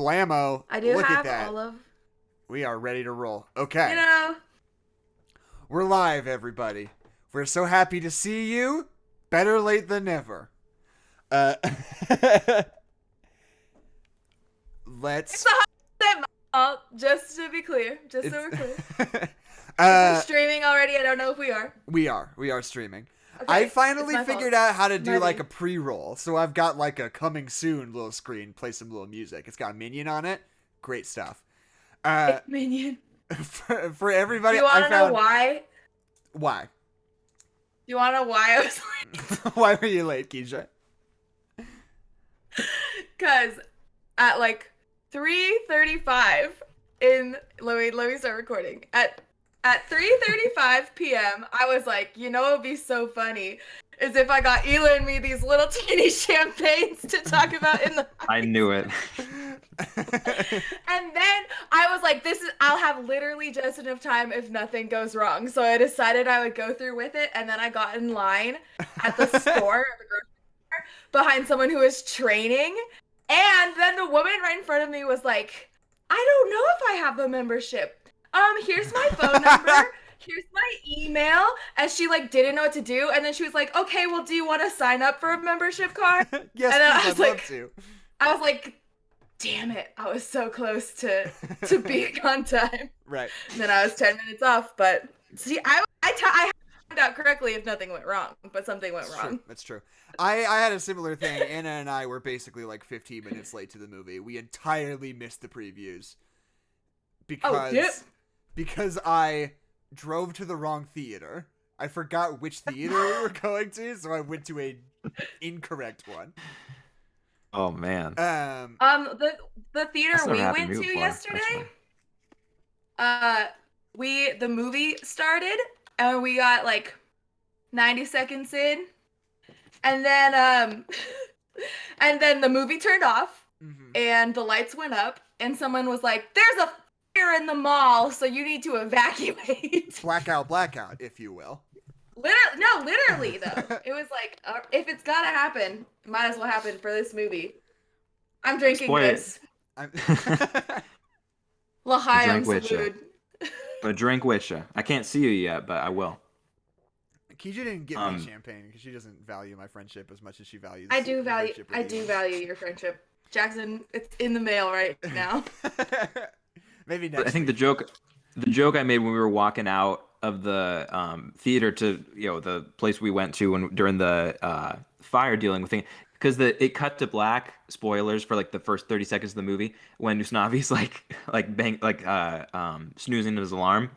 Kablamo. I do Look have at that. all of. We are ready to roll. Okay. You know. We're live, everybody. We're so happy to see you. Better late than never. Let's. It's 100% my fault, just to be clear. Just so we're clear. If we're streaming already, I don't know if we are. We are streaming. Okay, I finally it's my figured fault. out how to do My like bad. a pre-roll. So I've got like a coming soon little screen, play some little music. It's got a minion on it. Great stuff. Minion. For everybody, Do you want I to know found why? why. Do you want to know why I was late? Why were you late, Kezia? Because at like 3:35 let me start recording. At 3:35 p.m. I was like, you know, it'd be so funny is if I got Ilan me these little tiny champagnes to talk about in the I knew it. And then I was like, I'll have literally just enough time if nothing goes wrong. So I decided I would go through with it, and then I got in line at the store, at the grocery store, behind someone who was training. And then the woman right in front of me was like, I don't know if I have a membership. Here's my phone number. Here's my email. And she like didn't know what to do. And then she was like, okay, well, do you want to sign up for a membership card? Yes, and then please, I'd love to. I was like, damn it. I was so close to being on time. Right. And then I was 10 minutes off. But see, I found out correctly if nothing went wrong, but something went wrong. True. That's true. I had a similar thing. Anna and I were basically like 15 minutes late to the movie. We entirely missed the previews because I drove to the wrong theater. I forgot which theater we were going to, so I went to a incorrect one. Oh man. The theater That's never we happened went to me to before, yesterday, actually. the movie started and we got like 90 seconds in, and then the movie turned off, and the lights went up, and someone was like, "There's a fire in the mall, so you need to evacuate." Blackout, if you will. Literally though, it was like, if it's gotta happen, it might as well happen for this movie. I'm drinking Spoil it. this. L'chaim with ya. salud. A drink with you. I can't see you yet, but I will. Kezia didn't get me champagne because she doesn't value my friendship as much as she values. I do value your friendship, Jackson. It's in the mail right now. Maybe next. I think the joke I made when we were walking out of the theater to the place we went to during the fire dealing thing, because it cut to black. Spoilers for like the first 30 seconds of the movie when Usnavi's snoozing his alarm.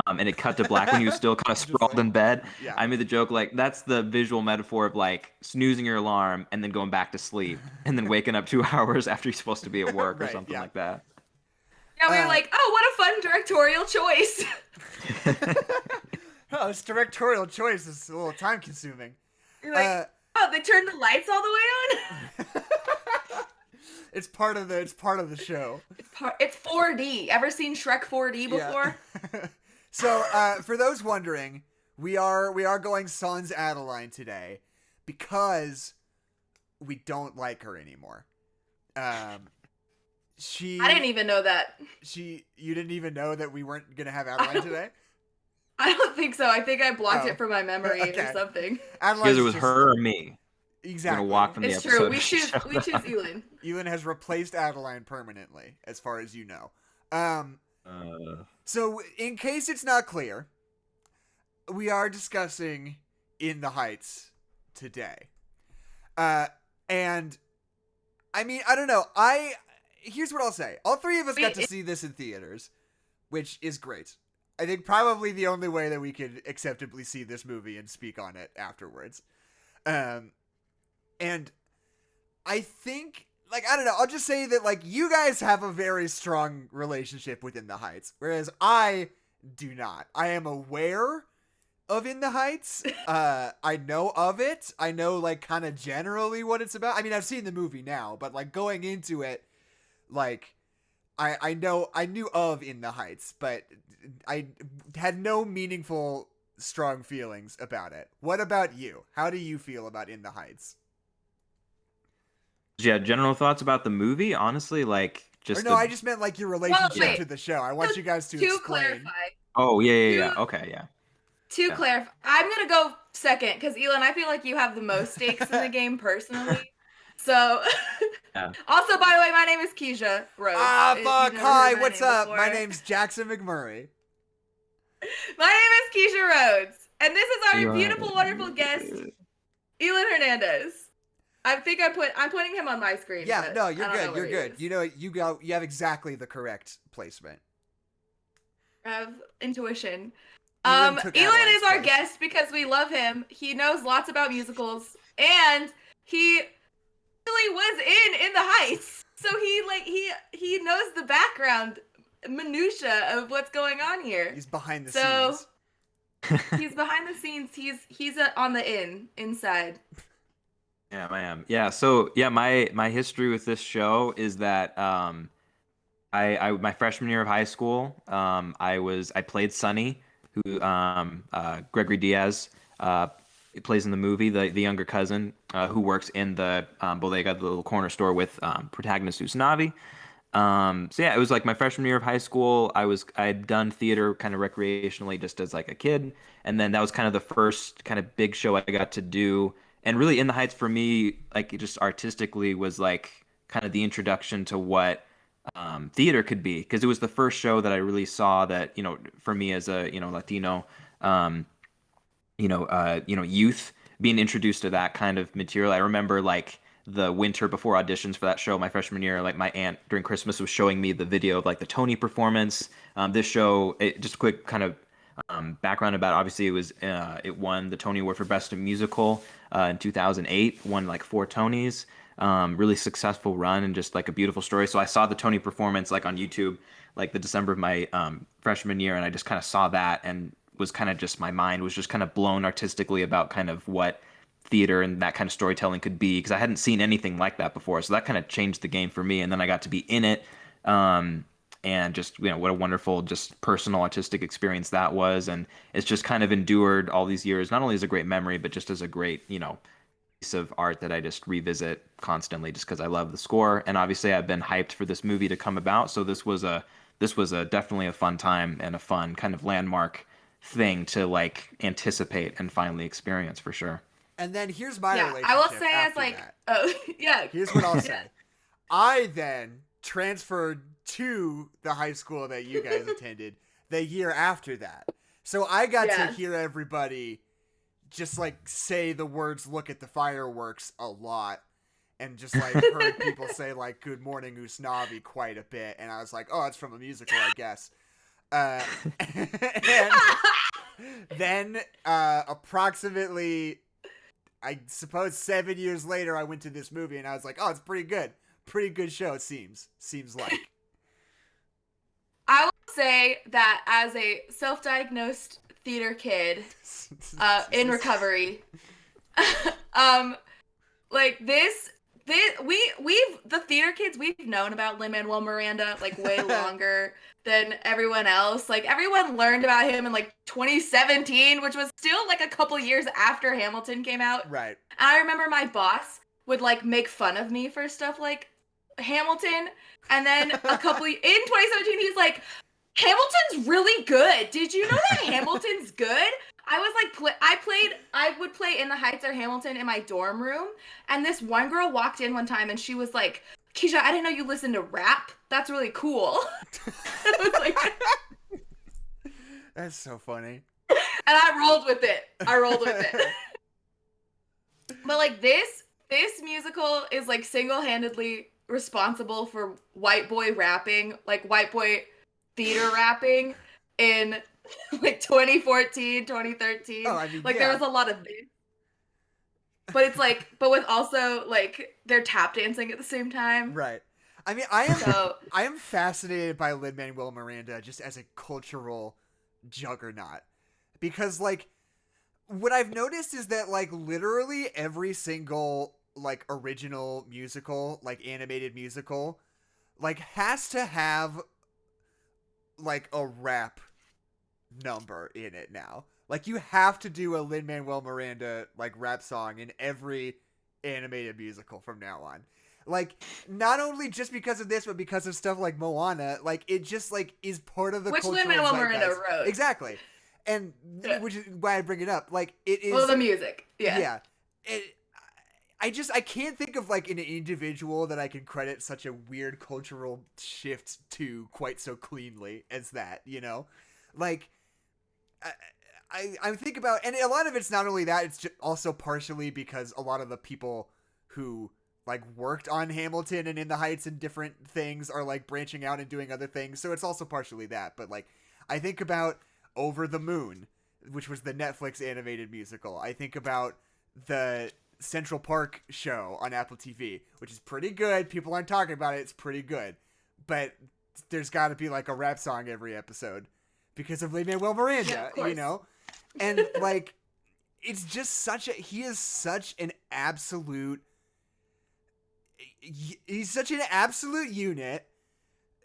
And it cut to black when he was still kind of sprawled in bed. Yeah. I made the joke like that's the visual metaphor of like snoozing your alarm and then going back to sleep and then waking up 2 hours after you're supposed to be at work or Right, something yeah. like that. Yeah, we were like, oh, what a fun directorial choice. Oh, this directorial choice is a little time consuming. You're like, oh, they turned the lights all the way on. It's part of the show. It's 4D. Ever seen Shrek 4D before? Yeah. So, for those wondering, we are going sans Adeline today because we don't like her anymore. I didn't even know that. You didn't even know that we weren't gonna have Adeline today? I don't think so. I think I blocked it from my memory okay. or something. Because it was her or me. Exactly. Gonna walk from It's the true. episode. We choose Ilan. Ilan has replaced Adeline permanently, as far as you know. So, in case it's not clear, we are discussing In the Heights today. And, I mean, I don't know. Here's what I'll say. All three of us got to see this in theaters, which is great. I think probably the only way that we could acceptably see this movie and speak on it afterwards. And I think, like, I don't know, I'll just say that, like, you guys have a very strong relationship with In the Heights, whereas I do not. I am aware of In the Heights. I know of it. I know, like, kind of generally what it's about. I mean, I've seen the movie now, but, like, going into it, like, I knew of In the Heights, but I had no meaningful, strong feelings about it. What about you? How do you feel about In the Heights? Yeah, general thoughts about the movie. Honestly, like Or Just no, to. I just meant like your relationship wait. to the show. I want you guys to explain. clarify. Oh yeah. To- Okay, yeah. To Yeah. clarify, I'm gonna go second because Ilan, I feel like you have the most stakes in the game personally. So, Yeah. also, by the way, my name is Kezia Rhodes. Ah, if fuck. you've never Hi, heard my what's name up? My before. name's Jackson McMurray. My name is Kezia Rhodes, and this is our Elon. beautiful, wonderful guest, Ilan Hernandez. I'm putting him on my screen. Yeah, but no, I you're don't know good. where You're he good. is. You have exactly the correct placement. I have intuition. Elin took Ilan Adeline's is our place. guest because we love him. He knows lots about musicals, and he really was in the Heights, so he knows the background minutia of what's going on here. He's behind the So scenes. he's behind the scenes. He's on the inside. Yeah, I am. Yeah, so yeah, my history with this show is that I my freshman year of high school, I played Sonny, who Gregory Diaz plays in the movie, the younger cousin who works in the bodega, the little corner store with protagonist Usnavi. So yeah, it was like my freshman year of high school. I'd done theater kind of recreationally just as like a kid, and then that was kind of the first kind of big show I got to do. And really, In the Heights for me, like just artistically, was like kind of the introduction to what theater could be, because it was the first show that I really saw that, for me as a Latino, um, youth, being introduced to that kind of material. I remember like the winter before auditions for that show my freshman year, like my aunt during Christmas was showing me the video of like the Tony performance. This show, just a quick kind of background about it. Obviously it won the Tony Award for Best Musical in 2008, won like 4 Tonys. Really successful run and just like a beautiful story. So I saw the Tony performance like on YouTube, like the December of my freshman year, and I just kind of saw that and was kind of just, my mind was just kind of blown artistically about kind of what theater and that kind of storytelling could be, because I hadn't seen anything like that before. So that kind of changed the game for me, and then I got to be in it. And just, what a wonderful, just personal artistic experience that was. And it's just kind of endured all these years, not only as a great memory, but just as a great, piece of art that I just revisit constantly just because I love the score. And obviously I've been hyped for this movie to come about. So this was a definitely a fun time and a fun kind of landmark thing to like anticipate and finally experience for sure. And then here's my Yeah, relationship I will say as after like, that. oh yeah. Here's what I'll say. I then transferred to the high school that you guys attended the year after that. So I got to hear everybody just like say the words "look at the fireworks" a lot, and just like heard people say like "good morning Usnavi" quite a bit, and I was like, oh, it's from a musical, I guess. And then approximately, I suppose 7 years later, I went to this movie and I was like, oh, it's pretty good show. It seems like. I will say that as a self-diagnosed theater kid in recovery, like we've the theater kids, we've known about Lin-Manuel Miranda like way longer than everyone else. Like everyone learned about him in like 2017, which was still like a couple years after Hamilton came out. Right. And I remember my boss would like make fun of me for stuff like Hamilton, and then in 2017 he's like, Hamilton's really good. Did you know that Hamilton's good? I was like, I would play In the Heights or Hamilton in my dorm room, and this one girl walked in one time and she was like, Kezia, I didn't know you listened to rap. That's really cool. I was like, that's so funny. And I rolled with it. But like this musical is like single-handedly responsible for white boy rapping, like white boy theater rapping in like 2014, 2013. Oh, I mean, like there was a lot of this. But it's like, but with also like they're tap dancing at the same time. Right. I mean, I am fascinated by Lin-Manuel Miranda just as a cultural juggernaut, because like what I've noticed is that like literally every single like original musical, like animated musical, like has to have like a rap number in it now. Like you have to do a Lin-Manuel Miranda like rap song in every animated musical from now on. Like, not only just because of this, but because of stuff like Moana, like, it just, like, is part of the Which cultural Lin-Manuel Miranda zeitgeist. wrote. Exactly. And, which is why I bring it up. Like, it is... Well, the music. Yeah. Yeah. I can't think of, like, an individual that I can credit such a weird cultural shift to quite so cleanly as that, you know? Like, I think about... And a lot of it's not only that, it's just also partially because a lot of the people who, like, worked on Hamilton and In the Heights and different things are, like, branching out and doing other things. So it's also partially that. But, like, I think about Over the Moon, which was the Netflix animated musical. I think about the Central Park show on Apple TV, which is pretty good. People aren't talking about it. It's pretty good. But there's got to be, like, a rap song every episode because of Lin-Manuel Miranda, you know? And, like, it's just such a... He is such an absolute... He's such an absolute unit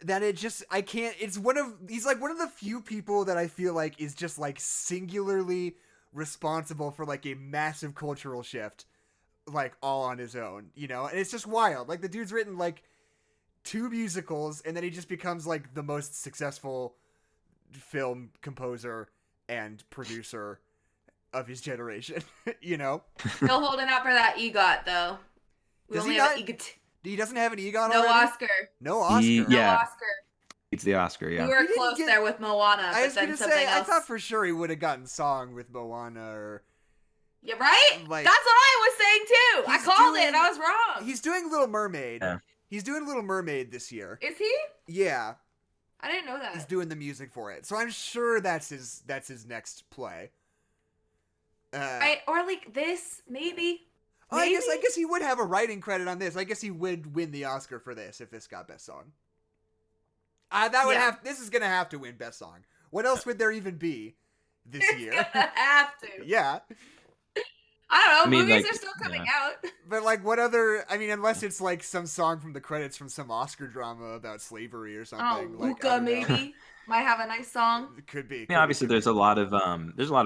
that it just... I can't... It's one of... He's, like, one of the few people that I feel like is just, like, singularly responsible for, like, a massive cultural shift, like, all on his own, you know? And it's just wild. Like, the dude's written, like, 2 musicals, and then he just becomes, like, the most successful film composer and producer of his generation, you know? Still holding out for that EGOT, though. We Does only he have not? an EGOT. He doesn't have an EGOT No already? Oscar. No Oscar. Yeah. No Oscar. It's the Oscar, yeah. We were He didn't close get- there with Moana, I but was then gonna something say, else. I thought for sure he would have gotten song with Moana or... Yeah, right? Like- That's what I was saying, too. I He's called it, doing- and I was wrong. He's doing Little Mermaid. Yeah. He's doing Little Mermaid this year. Is he? Yeah, I didn't know that. he's doing the music for it. So I'm sure that's his next play. Or like this, maybe. Oh, I guess Maybe? he would have a writing credit on this. I guess he would win the Oscar for this if this got Best Song. That would Yeah. this is gonna have to win Best Song. What else would there even be this It's year? gonna have to. Yeah, I don't know. I mean, Movies like, are still coming yeah. out. but like what other? I mean, unless it's like some song from the credits from some Oscar drama about slavery or Oh, something. Like, I Luca don't know. maybe might have a nice song. It could be. I mean, obviously, there's a lot of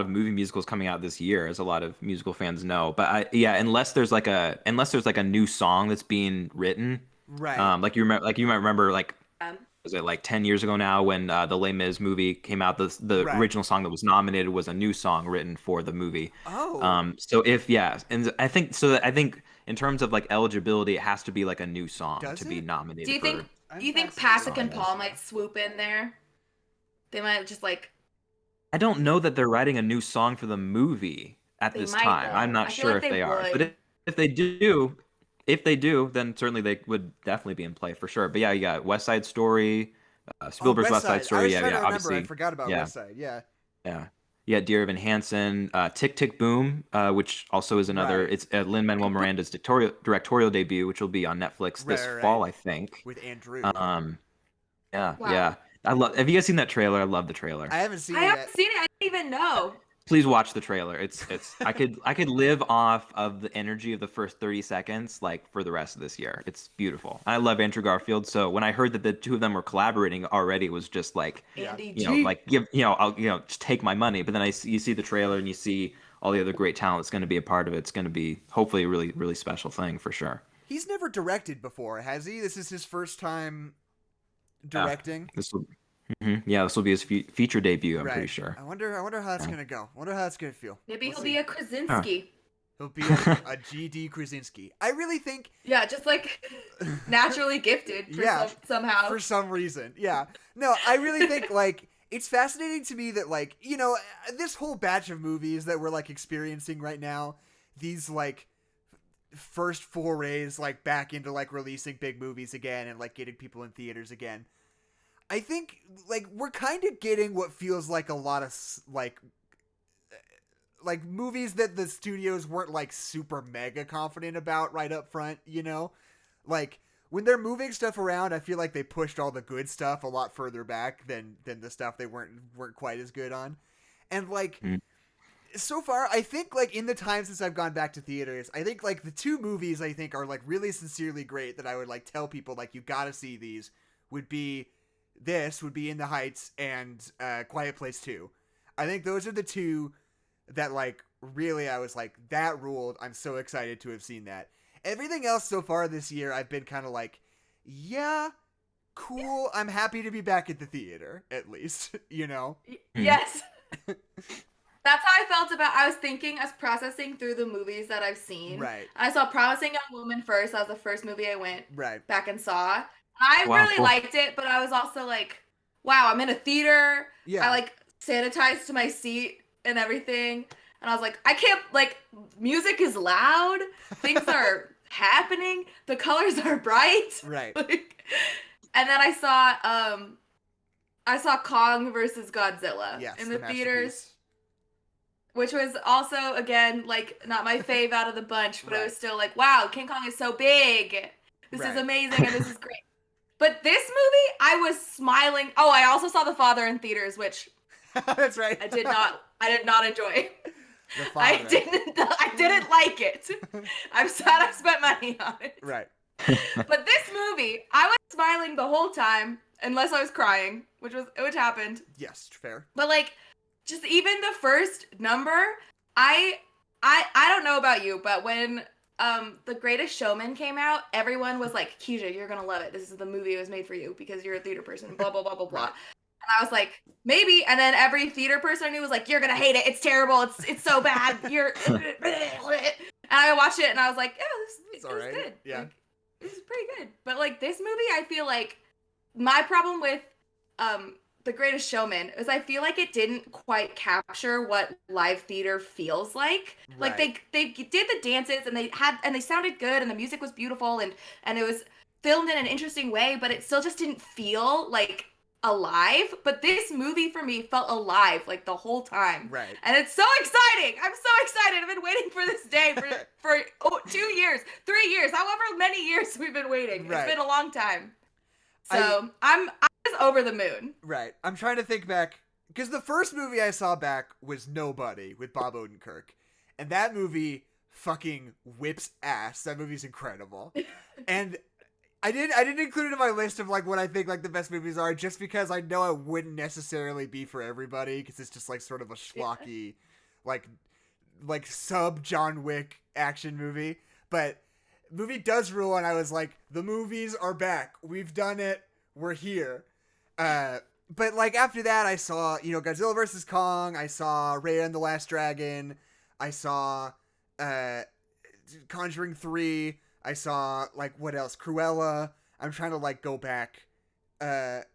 movie musicals coming out this year, as a lot of musical fans know. But unless there's like a new song that's being written, Right. like you might remember, like Um, was it like 10 years ago now when the Les Mis movie came out? The Right. original song that was nominated was a new song written for the movie. Oh. So and I think in terms of like eligibility, it has to be like a new song Does to be it? nominated. do you for, think I'm do you think fascinated Pasek and by Paul this. might swoop in there? They might just like I don't know that they're writing a new song for the movie at They this might, time. though. I'm not I feel sure like if they they are. would. But if they do, then certainly they would definitely be in play for sure. But yeah, you got West Side Story, Spielberg's West Side I Story. was Yeah, trying to remember. obviously. I forgot about yeah. West Side. Yeah. Yeah. Yeah, Dear Evan Hansen, Tick Tick Boom, which also is another. Right. It's Lin-Manuel Miranda's directorial debut, which will be on Netflix this Right. fall, I think. With Andrew. Yeah, Wow. yeah. Have you guys seen that trailer? I love the trailer. I haven't seen I it haven't yet. seen it. I didn't even know. Please watch the trailer. It's I could live off of the energy of the first 30 seconds like for the rest of this year. It's beautiful. I love Andrew Garfield, so when I heard that the two of them were collaborating already, it was just like, Yeah. Andy you G. know, like I'll just take my money. But then you see the trailer and you see all the other great talent that's going to be a part of it. It's going to be hopefully a really, really special thing for sure. He's never directed before, has he? This is his first time directing. This will be his feature debut. I'm Right. pretty sure. I wonder how that's gonna go. I wonder how that's gonna feel. Maybe We'll he'll see. be a Krasinski. He'll be a GD Krasinski. I really think Yeah, just like naturally gifted for Yeah. somehow. for some reason. Yeah. No, I really think like it's fascinating to me that like, you know, this whole batch of movies that we're like experiencing right now, these like first forays like back into like releasing big movies again and like getting people in theaters again. I think like we're kind of getting what feels like a lot of like movies that the studios weren't like super mega confident about right up front, you know? Like when they're moving stuff around, I feel like they pushed all the good stuff a lot further back than the stuff they weren't quite as good on. And like so far, I think like in the time since I've gone back to theaters, I think like the two movies I think are like really sincerely great that I would like tell people like you got to see these would be In the Heights and Quiet Place 2. I think those are the two that like really I was like that ruled. I'm so excited to have seen that. Everything else so far this year, I've been kind of like, yeah, cool. I'm happy to be back at the theater, at least, you know? Yes. That's how I felt about. I was processing through the movies that I've seen. Right. I saw Promising Young Woman first. That was the first movie I went Right. back and saw. I Wow, really cool. liked it, but I was also like, wow, I'm in a theater. Yeah. I like sanitized my seat and everything. And I was like, I can't, like, music is loud. Things are happening. The colors are bright. Right. Like, and then I saw Kong versus Godzilla Yes, in the theaters. masterpiece. Which was also, again, like, not my fave out of the bunch, but it Right. was still like, wow, King Kong is so big. This Right. is amazing and this is great. But this movie, I was smiling. Oh, I also saw The Father in theaters, which That's right. I did not enjoy. The I Father. didn't like it. I'm sad I spent money on it. Right. But this movie, I was smiling the whole time, unless I was crying, which happened. Yes, fair. But like, just even the first number, I don't know about you, but when The Greatest Showman came out, everyone was like, Kezia, you're gonna love it. This is the movie that was made for you because you're a theater person, blah blah blah blah blah. Right. And I was like, maybe. And then every theater person I knew was like, you're gonna hate it. It's terrible. It's so bad. You're and I watched it and I was like, yeah, It's it was alright. good. Yeah. Like, it was pretty good. But like this movie, I feel like my problem with The Greatest Showman is I feel like it didn't quite capture what live theater feels like. Like Right. they did the dances and they sounded good and the music was beautiful and it was filmed in an interesting way, but it still just didn't feel like alive. But this movie for me felt alive like the whole time. Right. And it's so exciting. I'm so excited. I've been waiting for this day for 2 years, 3 years, however many years we've been waiting. Right. It's been a long time. So I was over the moon. Right. I'm trying to think back because the first movie I saw back was Nobody with Bob Odenkirk, and that movie fucking whips ass. That movie's incredible, and I didn't include it in my list of like what I think like the best movies are, just because I know it wouldn't necessarily be for everybody because it's just like sort of a schlocky, like sub John Wick action movie, but movie does rule, and I was like, the movies are back. We've done it. We're here. But like after that, I saw, you know, Godzilla vs. Kong. I saw Raya and the Last Dragon. I saw Conjuring 3. I saw like what else? Cruella. I'm trying to like go back. But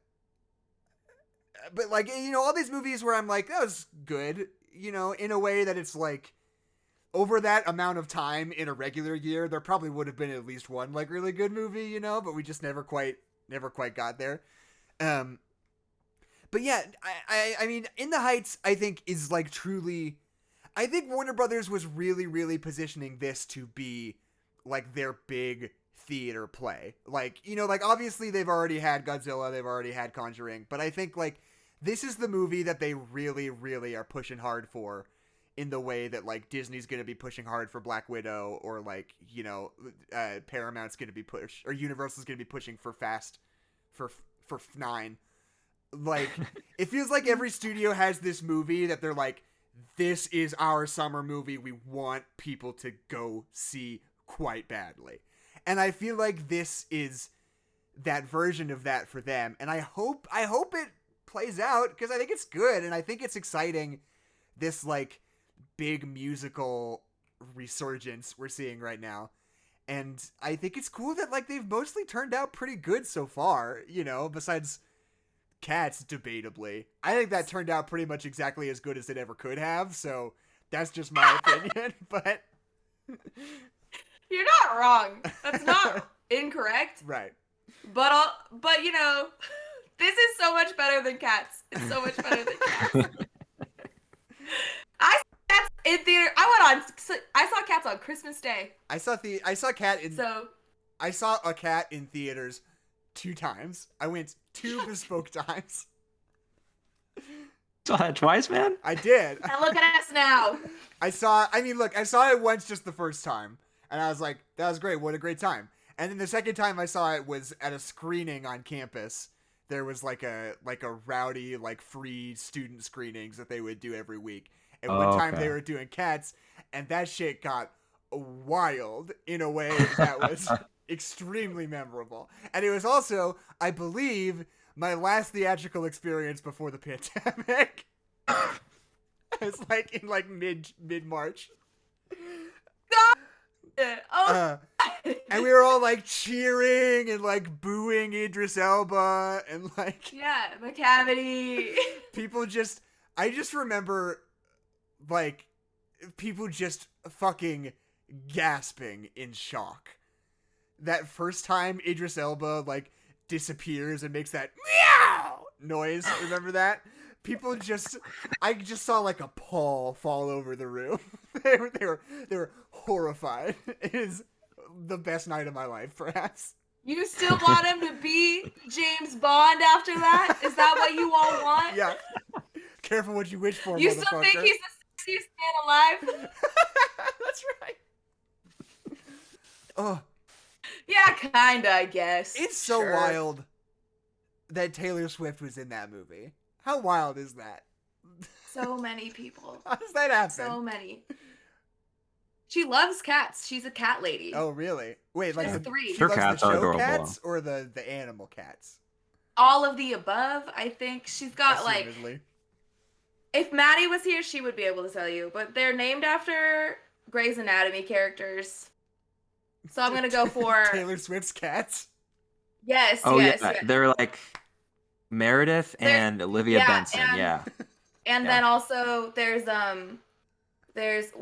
like, you know, all these movies where I'm like, that was good, you know, in a way that it's like over that amount of time in a regular year, there probably would have been at least one like really good movie, you know, but we just never quite got there. But yeah, I mean, In the Heights, I think is like truly, I think Warner Brothers was really, really positioning this to be like their big theater play. Like, you know, like obviously they've already had Godzilla, they've already had Conjuring, but I think like this is the movie that they really, really are pushing hard for, in the way that like Disney's going to be pushing hard for Black Widow, or like, you know, Paramount's going to be or Universal's going to be pushing for for 9. Like, it feels like every studio has this movie that they're like, this is our summer movie. We want people to go see quite badly. And I feel like this is that version of that for them. And I hope it plays out, because I think it's good and I think it's exciting. This like big musical resurgence we're seeing right now. And I think it's cool that like they've mostly turned out pretty good so far, you know, besides Cats, debatably. I think that turned out pretty much exactly as good as it ever could have, so that's just my opinion, but You're not wrong. That's not incorrect. right. But you know, this is so much better than Cats. It's so much better than Cats. I saw Cats in theater. I saw Cats on Christmas Day. I saw a cat in theaters 2 times. I went 2 bespoke times. Saw that twice, man? I did. And look at us now. I saw it once just the first time, and I was like, that was great. What a great time. And then the second time I saw it was at a screening on campus. There was like a rowdy, like free student screenings that they would do every week. And one time they were doing Cats, and that shit got wild in a way that was extremely memorable. And it was also, I believe, my last theatrical experience before the pandemic. It was like in like mid-March. Oh. And we were all like cheering and like booing Idris Elba and like Yeah, the cavity. people just, I just remember like people just fucking gasping in shock. That first time Idris Elba like disappears and makes that meow noise, remember that? People just, I just saw like a pall fall over the room. they were horrified. It is the best night of my life, perhaps. You still want him to be James Bond after that? Is that what you all want? Yeah. Careful what you wish for, You motherfucker. still think he's the sexiest man alive? That's right. Oh, Yeah, kinda, I guess. it's so Sure. wild that Taylor Swift was in that movie. How wild is that? So many people. How does that happen? So many. She loves cats. She's a cat lady. Oh, really? Wait, like There's the, 3. she Her loves cats the are show adorable. cats or the animal cats? All of the above, I think. She's got like, Assumedly. if Maddie was here, she would be able to tell you. But they're named after Grey's Anatomy characters. So I'm gonna go for Taylor Swift's cats. yes, Oh yes, yeah, yes. they're like Meredith and Olivia yeah, Benson. and- Yeah. And Yeah. then also there's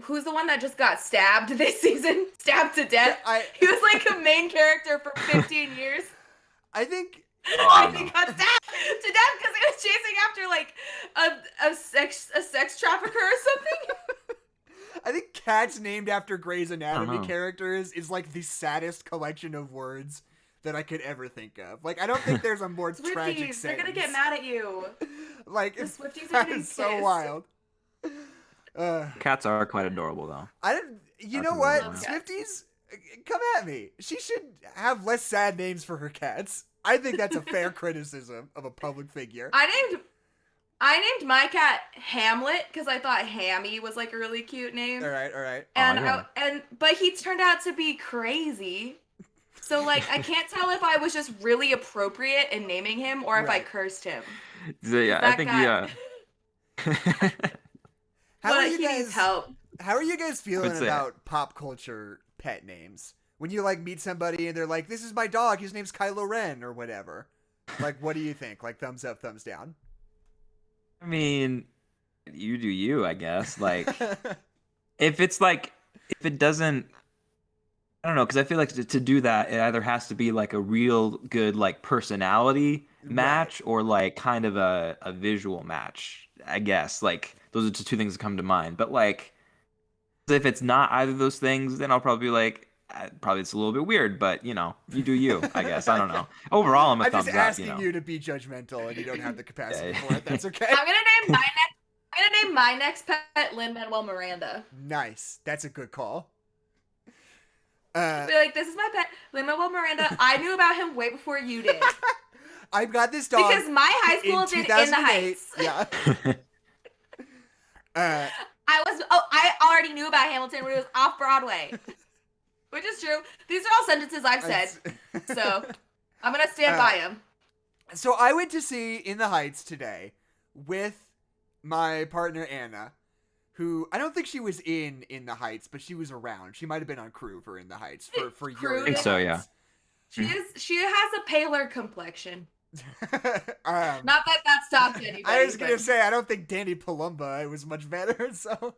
who's the one that just got stabbed this season? Stabbed to death. He was like a main character for 15 years. I think I think got stabbed to death because he was chasing after like a sex trafficker or something. I think cats named after Grey's Anatomy know. characters is like the saddest collection of words that I could ever think of. Like, I don't think there's a more tragic Swifties, they're sentence. gonna get mad at you. Like, The Swifties are that getting is so pissed. wild. Cats are quite adorable though. I didn't. You That's know what, amazing. Swifties, come at me. She should have less sad names for her cats. I think that's a fair criticism of a public figure. I named my cat Hamlet because I thought Hammy was like a really cute name. All right. And yeah. but he turned out to be crazy. So like I can't tell if I was just really appropriate in naming him or if I Right. cursed him. So, yeah, I That think guy- yeah. How are But you he guys? needs help. How are you guys feeling I'd say- about pop culture pet names? When you like meet somebody and they're like, "This is my dog. His name's Kylo Ren" or whatever. Like, what do you think? Like, thumbs up, thumbs down. I mean, you do you, I guess. Like, if it's like, if it doesn't, I don't know, because I feel like to do that, it either has to be like a real good like personality match or like kind of a visual match, I guess. Like, those are the two things that come to mind. But like, if it's not either of those things, then I'll probably be like, probably it's a little bit weird, but you know, you do you, I guess. I don't know. Overall, I'm a I'm thumbs just up. asking you to be judgmental, and you don't have the capacity Yeah. for it. That's okay. I'm gonna name my next pet Lin-Manuel Miranda. Nice. That's a good call. Be like, this is my pet Lin-Manuel Miranda. I knew about him way before you did. I've got this dog Because my high school did in the 2008. Heights. Yeah. I already knew about Hamilton when it was off Broadway. Which is true. These are all sentences I've said. So I'm gonna stand by him. So I went to see In the Heights today with my partner Anna, who I don't think she was in the Heights, but she was around. She might have been on crew for In the Heights for Crew your. I think so, yeah. She has a paler complexion. um, Not that that stopped anybody. I was gonna but- say I don't think Danny Palumba was much better. So,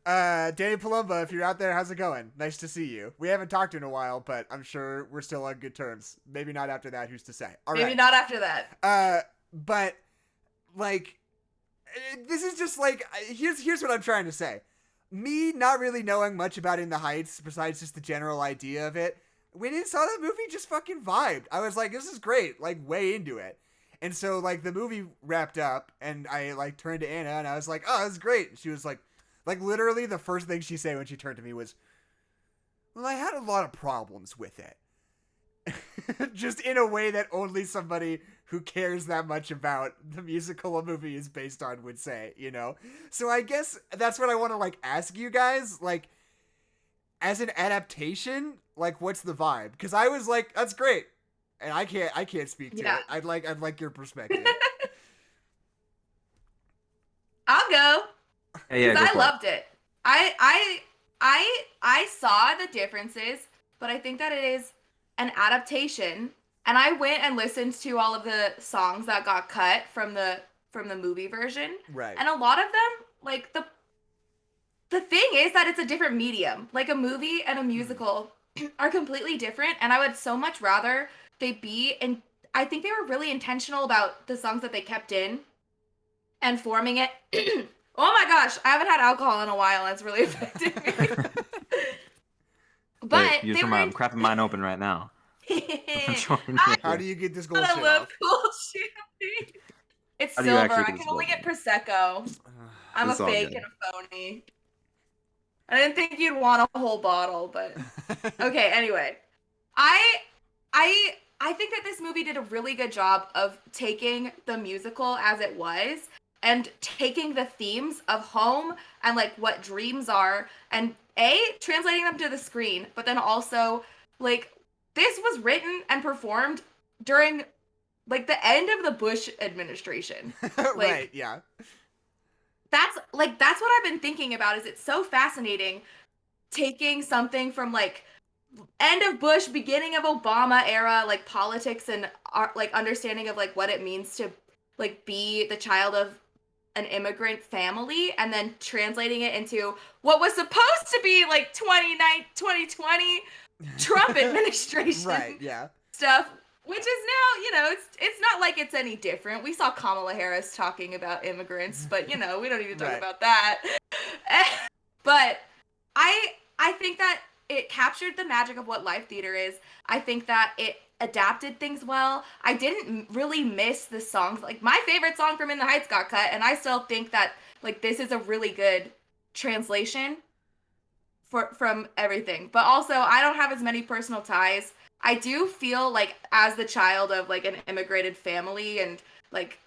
Danny Palumba, if you're out there, how's it going? Nice to see you. We haven't talked in a while, but I'm sure we're still on good terms. Maybe not after that. Who's to say? All Maybe right. not after that. But like, this is just like here's what I'm trying to say. Me not really knowing much about In the Heights besides just the general idea of it. When I saw that movie, just fucking vibed. I was like, this is great, like way into it. And so like the movie wrapped up, and I like turned to Anna, and I was like, oh, that's great. And she was like literally the first thing she said when she turned to me was, well, I had a lot of problems with it. Just in a way that only somebody who cares that much about the musical a movie is based on would say, you know? So I guess that's what I want to like ask you guys. Like, as an adaptation, like, what's the vibe? Because I was like, that's great, and I can't speak to it. I'd like your perspective. I'll go. Yeah, Because go I for loved it. I saw the differences, but I think that it is an adaptation. And I went and listened to all of the songs that got cut from the movie version. Right. And a lot of them, like the thing is that it's a different medium. Like a movie and a musical are completely different, and I would so much rather they be, and I think they were really intentional about the songs that they kept in and forming it. Oh my gosh, I haven't had alcohol in a while. That's really affected me. But Wait, you they just were I'm cracking mine open right now. I'm joining How do you get this gold I shit love off? cool champagne. It's How do you silver. actually I get can this only gold? get prosecco. I'm a It's all fake good. and a phony. I didn't think you'd want a whole bottle, but okay. Anyway, I I think that this movie did a really good job of taking the musical as it was and taking the themes of home and like what dreams are and translating them to the screen, but then also like this was written and performed during like the end of the Bush administration. Like, Right, yeah. that's what I've been thinking about is it's so fascinating taking something from like end of Bush, beginning of Obama era, like politics and like understanding of like what it means to like be the child of an immigrant family and then translating it into what was supposed to be like 2020 Trump administration Right, yeah. stuff, which is now, it's not like it's any different. We saw Kamala Harris talking about immigrants, but we don't need to talk Right. about that. But I think that it captured the magic of what live theater is. I think that it adapted things well. I didn't really miss the songs. Like my favorite song from In the Heights got cut, and I still think that like this is a really good translation from everything. But also, I don't have as many personal ties. I do feel like as the child of like an immigrated family and like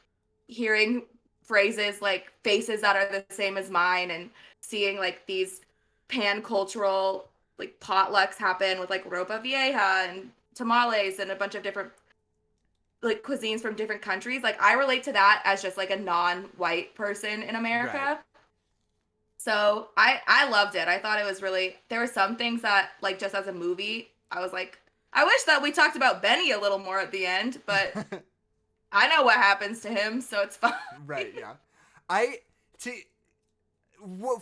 hearing phrases like faces that are the same as mine and seeing like these pan-cultural like potlucks happen with like ropa vieja and tamales and a bunch of different like cuisines from different countries. Like I relate to that as just like a non-white person in America. Right. So I loved it. I thought it was really, there were some things that like just as a movie, I was like, I wish that we talked about Benny a little more at the end, but I know what happens to him, so it's fine. Right, yeah.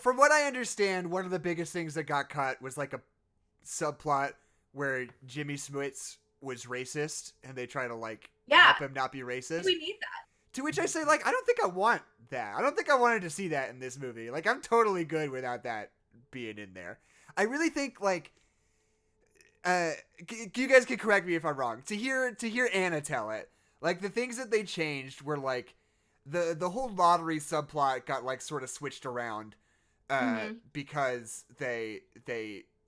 From what I understand, one of the biggest things that got cut was like a subplot where Jimmy Smits was racist and they try to like help him not be racist. We need that. To which I say, like, I don't think I want that. I don't think I wanted to see that in this movie. Like, I'm totally good without that being in there. I really think, like, you guys can correct me if I'm wrong. To hear Anna tell it, like, the things that they changed were, like, the whole lottery subplot got, like, sort of switched around because they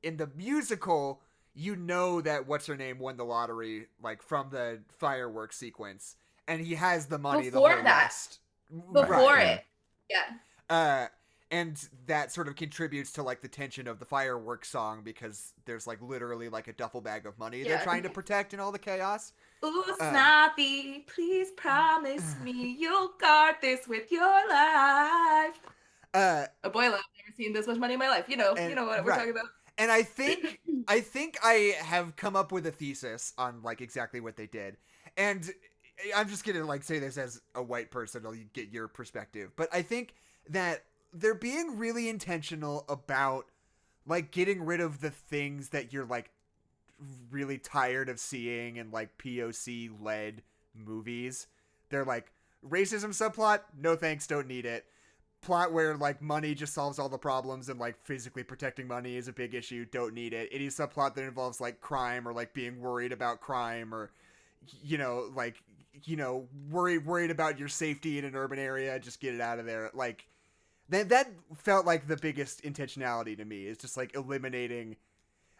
in the musical, that what's-her-name won the lottery, like, from the fireworks sequence. And he has the money Before the whole that. rest. Before Right. it. Yeah. And that sort of contributes to like the tension of the fireworks song because there's like literally like a duffel bag of money they're trying to protect in all the chaos. Ooh, Snappy, please promise me you'll guard this with your life. Abuela, I've never seen this much money in my life. You know what we're talking about. And I think I have come up with a thesis on like exactly what they did. And I'm just gonna like say this as a white person, I'll get your perspective. But I think that they're being really intentional about like getting rid of the things that you're like really tired of seeing in like POC led movies. They're like racism subplot, no thanks, don't need it. Plot where like money just solves all the problems and like physically protecting money is a big issue, don't need it. Any subplot that involves like crime or like being worried about crime or worried about your safety in an urban area, just get it out of there. Like that felt like the biggest intentionality to me, is just like eliminating,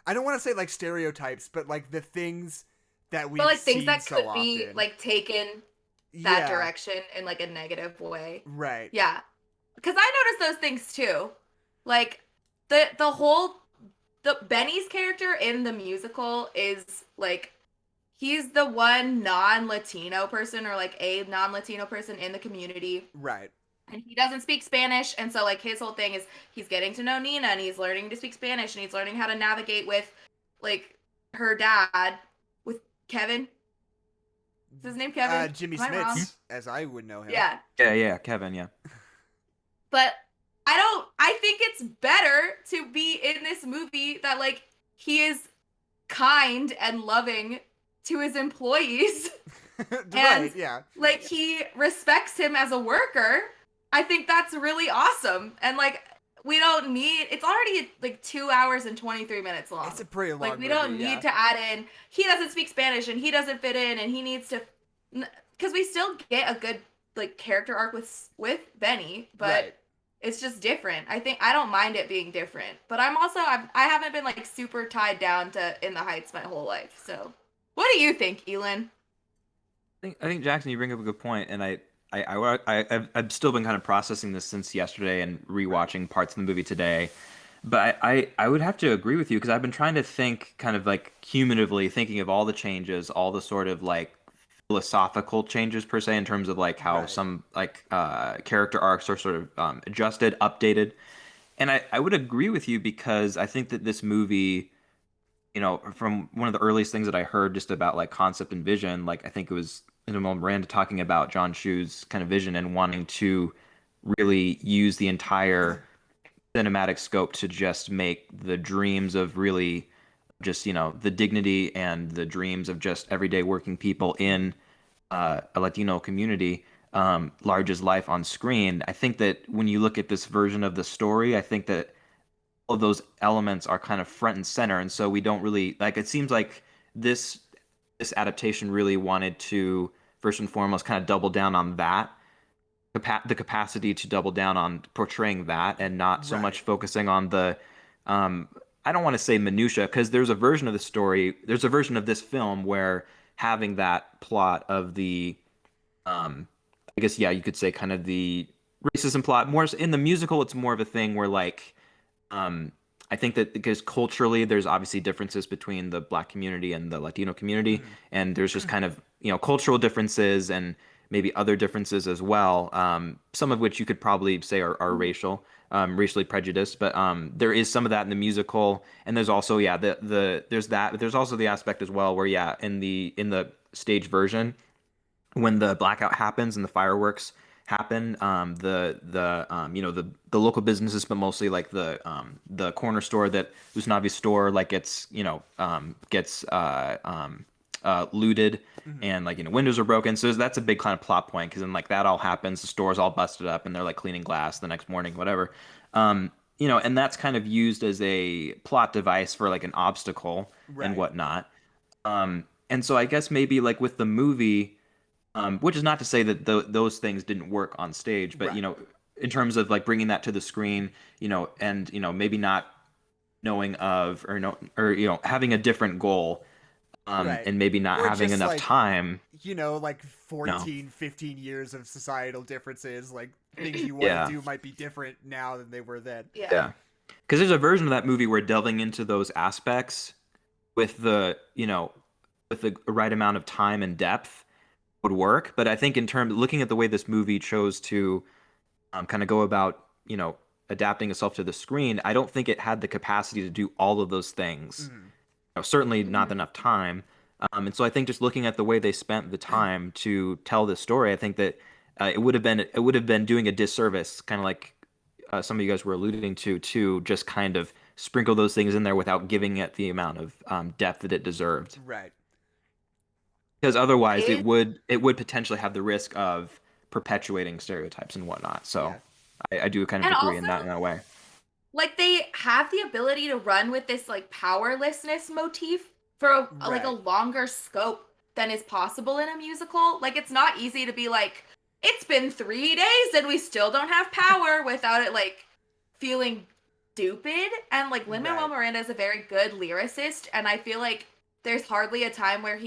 I don't want to say like stereotypes, but like the things that we've like things seen that so could often. be like taken that direction in like a negative way. Right. Yeah. Because I noticed those things too. Like the whole the Benny's character in the musical is like he's the one non-Latino person or like a non-Latino person in the community. Right. And he doesn't speak Spanish, and so like his whole thing is he's getting to know Nina and he's learning to speak Spanish and he's learning how to navigate with like her dad with Kevin. Is his name Kevin? Jimmy Am I wrong? Smits, as I would know him. Yeah. Yeah, Kevin, yeah. But I think it's better to be in this movie that like he is kind and loving to his employees. Right, And yeah. like he respects him as a worker. I think that's really awesome. And like we don't need it's already like 2 hours and 23 minutes long. It's a pretty long like we movie, don't yeah. need to add in he doesn't speak Spanish and he doesn't fit in and he needs to because we still get a good like character arc with Benny, but Right. it's just different. I think I don't mind it being different, but I haven't been like super tied down to In the Heights my whole life. So, what do you think, Ilan? I think Jackson, you bring up a good point, and I've still been kind of processing this since yesterday and rewatching parts of the movie today. But I would have to agree with you because I've been trying to think kind of like cumulatively, thinking of all the changes, all the sort of like philosophical changes per se in terms of like how Right. some like character arcs are sort of adjusted, updated. And I would agree with you because I think that this movie, you know, from one of the earliest things that I heard just about like concept and vision, like I think it was Miranda talking about John Chu's kind of vision and wanting to really use the entire cinematic scope to just make the dreams of really just, you know, the dignity and the dreams of just everyday working people in a Latino community large as life on screen. I think that when you look at this version of the story, I think that all of those elements are kind of front and center, and so we don't really like. It seems like this adaptation really wanted to first and foremost kind of double down on that, the capacity to double down on portraying that, and not so much Right. focusing on the. I don't want to say minutia because there's a version of the story, there's a version of this film where having that plot of the I guess yeah, you could say kind of the racism plot. More in the musical, it's more of a thing where like, I think that because culturally, there's obviously differences between the Black community and the Latino community, and there's just kind of cultural differences and maybe other differences as well. Some of which you could probably say are racial, racially prejudiced, but there is some of that in the musical, and there's also there's that, but there's also the aspect as well where in the stage version when the blackout happens and the fireworks happen, the local businesses, but mostly like the corner store that Usnavi's store like gets looted, and like windows are broken. So that's a big kind of plot point because then like that all happens, the store's all busted up, and they're like cleaning glass the next morning, whatever. And that's kind of used as a plot device for like an obstacle and Right. whatnot. And so I guess maybe like with the movie. Which is not to say that those things didn't work on stage, but Right. in terms of like bringing that to the screen, and maybe not knowing of or having a different goal, Right. and maybe not Or having just, enough like, time. Like 14, 15 years of societal differences, like things you want Yeah. to do might be different now than they were then. Yeah, because there's a version of that movie where delving into those aspects with with the right amount of time and depth would work. But I think in terms looking at the way this movie chose to kind of go about adapting itself to the screen, I don't think it had the capacity to do all of those things. Certainly not enough time. And so I think just looking at the way they spent the time to tell this story, I think that it would have been doing a disservice, kind of like some of you guys were alluding to just kind of sprinkle those things in there without giving it the amount of depth that it deserved. Right. Because otherwise, It- it would potentially have the risk of perpetuating stereotypes and whatnot. So I do kind of And agree in also- that way. like they have the ability to run with this like powerlessness motif for like a Right. longer scope than is possible in a musical. Like it's not easy to be like it's been 3 days and we still don't have power without it like feeling stupid. And like Lin-Manuel Right. Miranda is a very good lyricist, and I feel like there's hardly a time where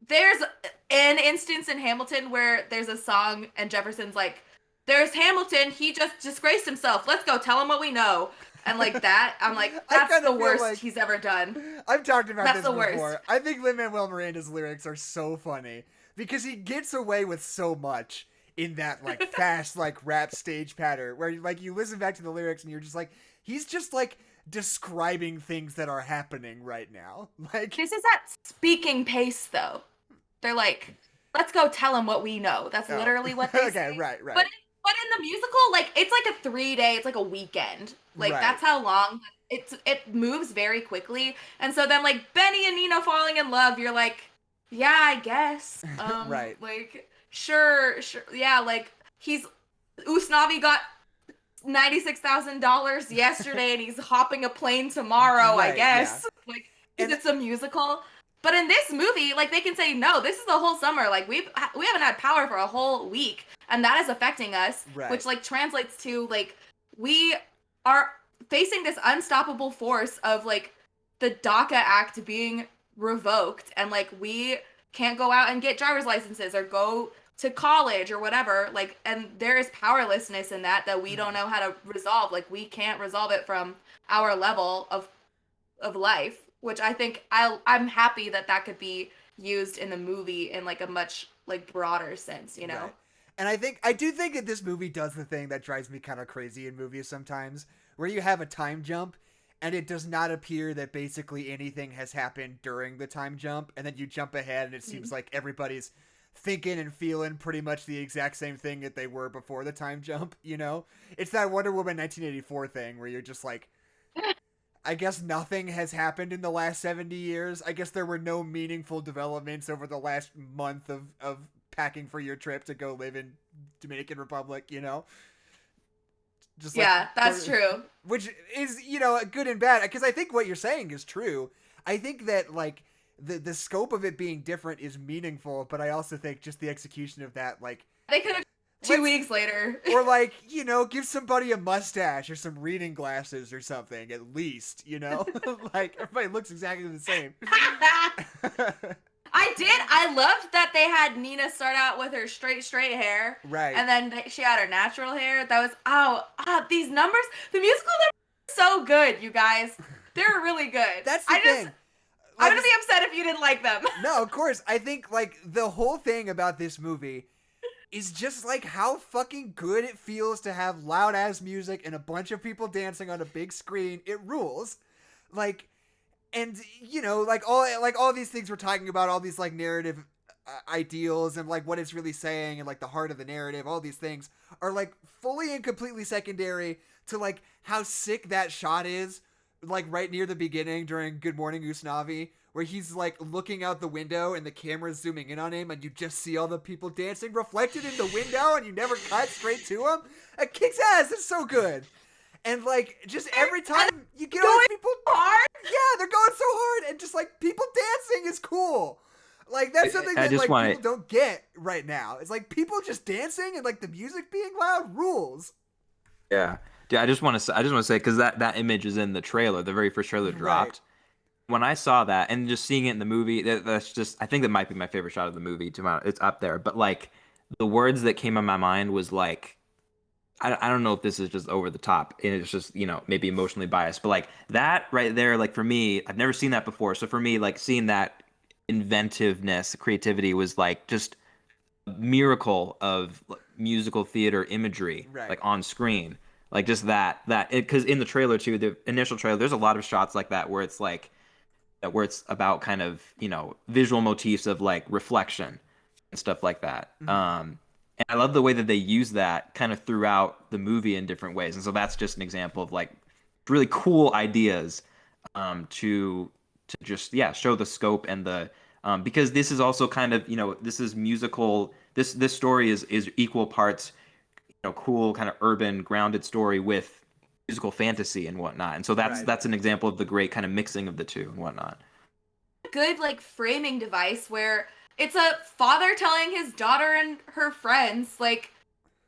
there's an instance in Hamilton where there's a song and Jefferson's like, there's Hamilton. He just disgraced himself. Let's go tell him what we know. And like that, I'm like, that's the worst he's ever done. I've talked about That's this the before. worst. I think Lin-Manuel Miranda's lyrics are so funny because he gets away with so much in that like fast like rap stage pattern where like you listen back to the lyrics and you're just like, he's just like describing things that are happening right now. Like, this is at speaking pace though. They're like, let's go tell him what we know. That's literally what they okay, say. right. But in the musical, like, it's like a 3-day, it's like a weekend. Like, Right. that's how long it moves very quickly. And so then, like, Benny and Nina falling in love, you're like, yeah, I guess. Right. Like, sure. Yeah, like, Usnavi got $96,000 yesterday and he's hopping a plane tomorrow, Right, I guess. yeah. Like, it's a musical. But in this movie, like, they can say, no, this is the whole summer. Like, we haven't had power for a whole week, and that is affecting us, Right. which, like, translates to, like, we are facing this unstoppable force of, like, the DACA Act being revoked, and, like, we can't go out and get driver's licenses or go to college or whatever. Like, and there is powerlessness in that we don't know how to resolve. Like, we can't resolve it from our level of life. Which I think I'm happy that could be used in the movie in like a much like broader sense, you know? Right. And I do think that this movie does the thing that drives me kind of crazy in movies sometimes, where you have a time jump and it does not appear that basically anything has happened during the time jump, and then you jump ahead and it seems like everybody's thinking and feeling pretty much the exact same thing that they were before the time jump, you know? It's that Wonder Woman 1984 thing where you're just like, I guess nothing has happened in the last 70 years. I guess there were no meaningful developments over the last month of packing for your trip to go live in Dominican Republic, you know? Just like, yeah, that's true. Which is, you know, good and bad. Because I think what you're saying is true. I think that, like, the scope of it being different is meaningful, but I also think just the execution of that, like... They could have 2 weeks later. Or, like, you know, give somebody a mustache or some reading glasses or something, at least, you know? Like, everybody looks exactly the same. I loved that they had Nina start out with her straight hair. Right. And then she had her natural hair. That was, these numbers, the musical numbers are so good, you guys. They're really good. That's the thing. I'm going to be upset if you didn't like them. No, of course. I think, like, the whole thing about this movie is just, like, how fucking good it feels to have loud-ass music and a bunch of people dancing on a big screen. It rules. Like, and, you know, like all these things we're talking about, all these, like, narrative ideals and, like, what it's really saying and, like, the heart of the narrative, all these things are, like, fully and completely secondary to, like, how sick that shot is, like, right near the beginning during Good Morning Usnavi, where he's, like, looking out the window and the camera's zooming in on him and you just see all the people dancing reflected in the window and you never cut straight to them. It kicks ass. It's so good. And, like, just every time you get all these people... hard? Yeah, they're going so hard. And just, like, people dancing is cool. Like, that's something that, like, people don't get right now. It's, like, people just dancing and, like, the music being loud rules. Yeah. Dude, I just want to say, because that image is in the trailer, the very first trailer dropped. Right. When I saw that and just seeing it in the movie, that's just, I think that might be my favorite shot of the movie. It's up there. But, like, the words that came in my mind was, like, I don't know if this is just over the top and it's just, you know, maybe emotionally biased, but, like, that right there, like, for me, I've never seen that before. So for me, like, seeing that inventiveness, creativity was, like, just a miracle of musical theater imagery, right, like, on screen. Like, just because in the trailer too, the initial trailer, there's a lot of shots like that where it's like, where it's about kind of, you know, visual motifs of, like, reflection and stuff like that. Mm-hmm. And I love the way that they use that kind of throughout the movie in different ways. And so that's just an example of, like, really cool ideas to just, yeah, show the scope and the, because this is also kind of, you know, this is musical, this story is equal parts, you know, cool kind of urban grounded story with musical fantasy and whatnot. And so that's an example of the great kind of mixing of the two and whatnot. Good, like, framing device where it's a father telling his daughter and her friends, like,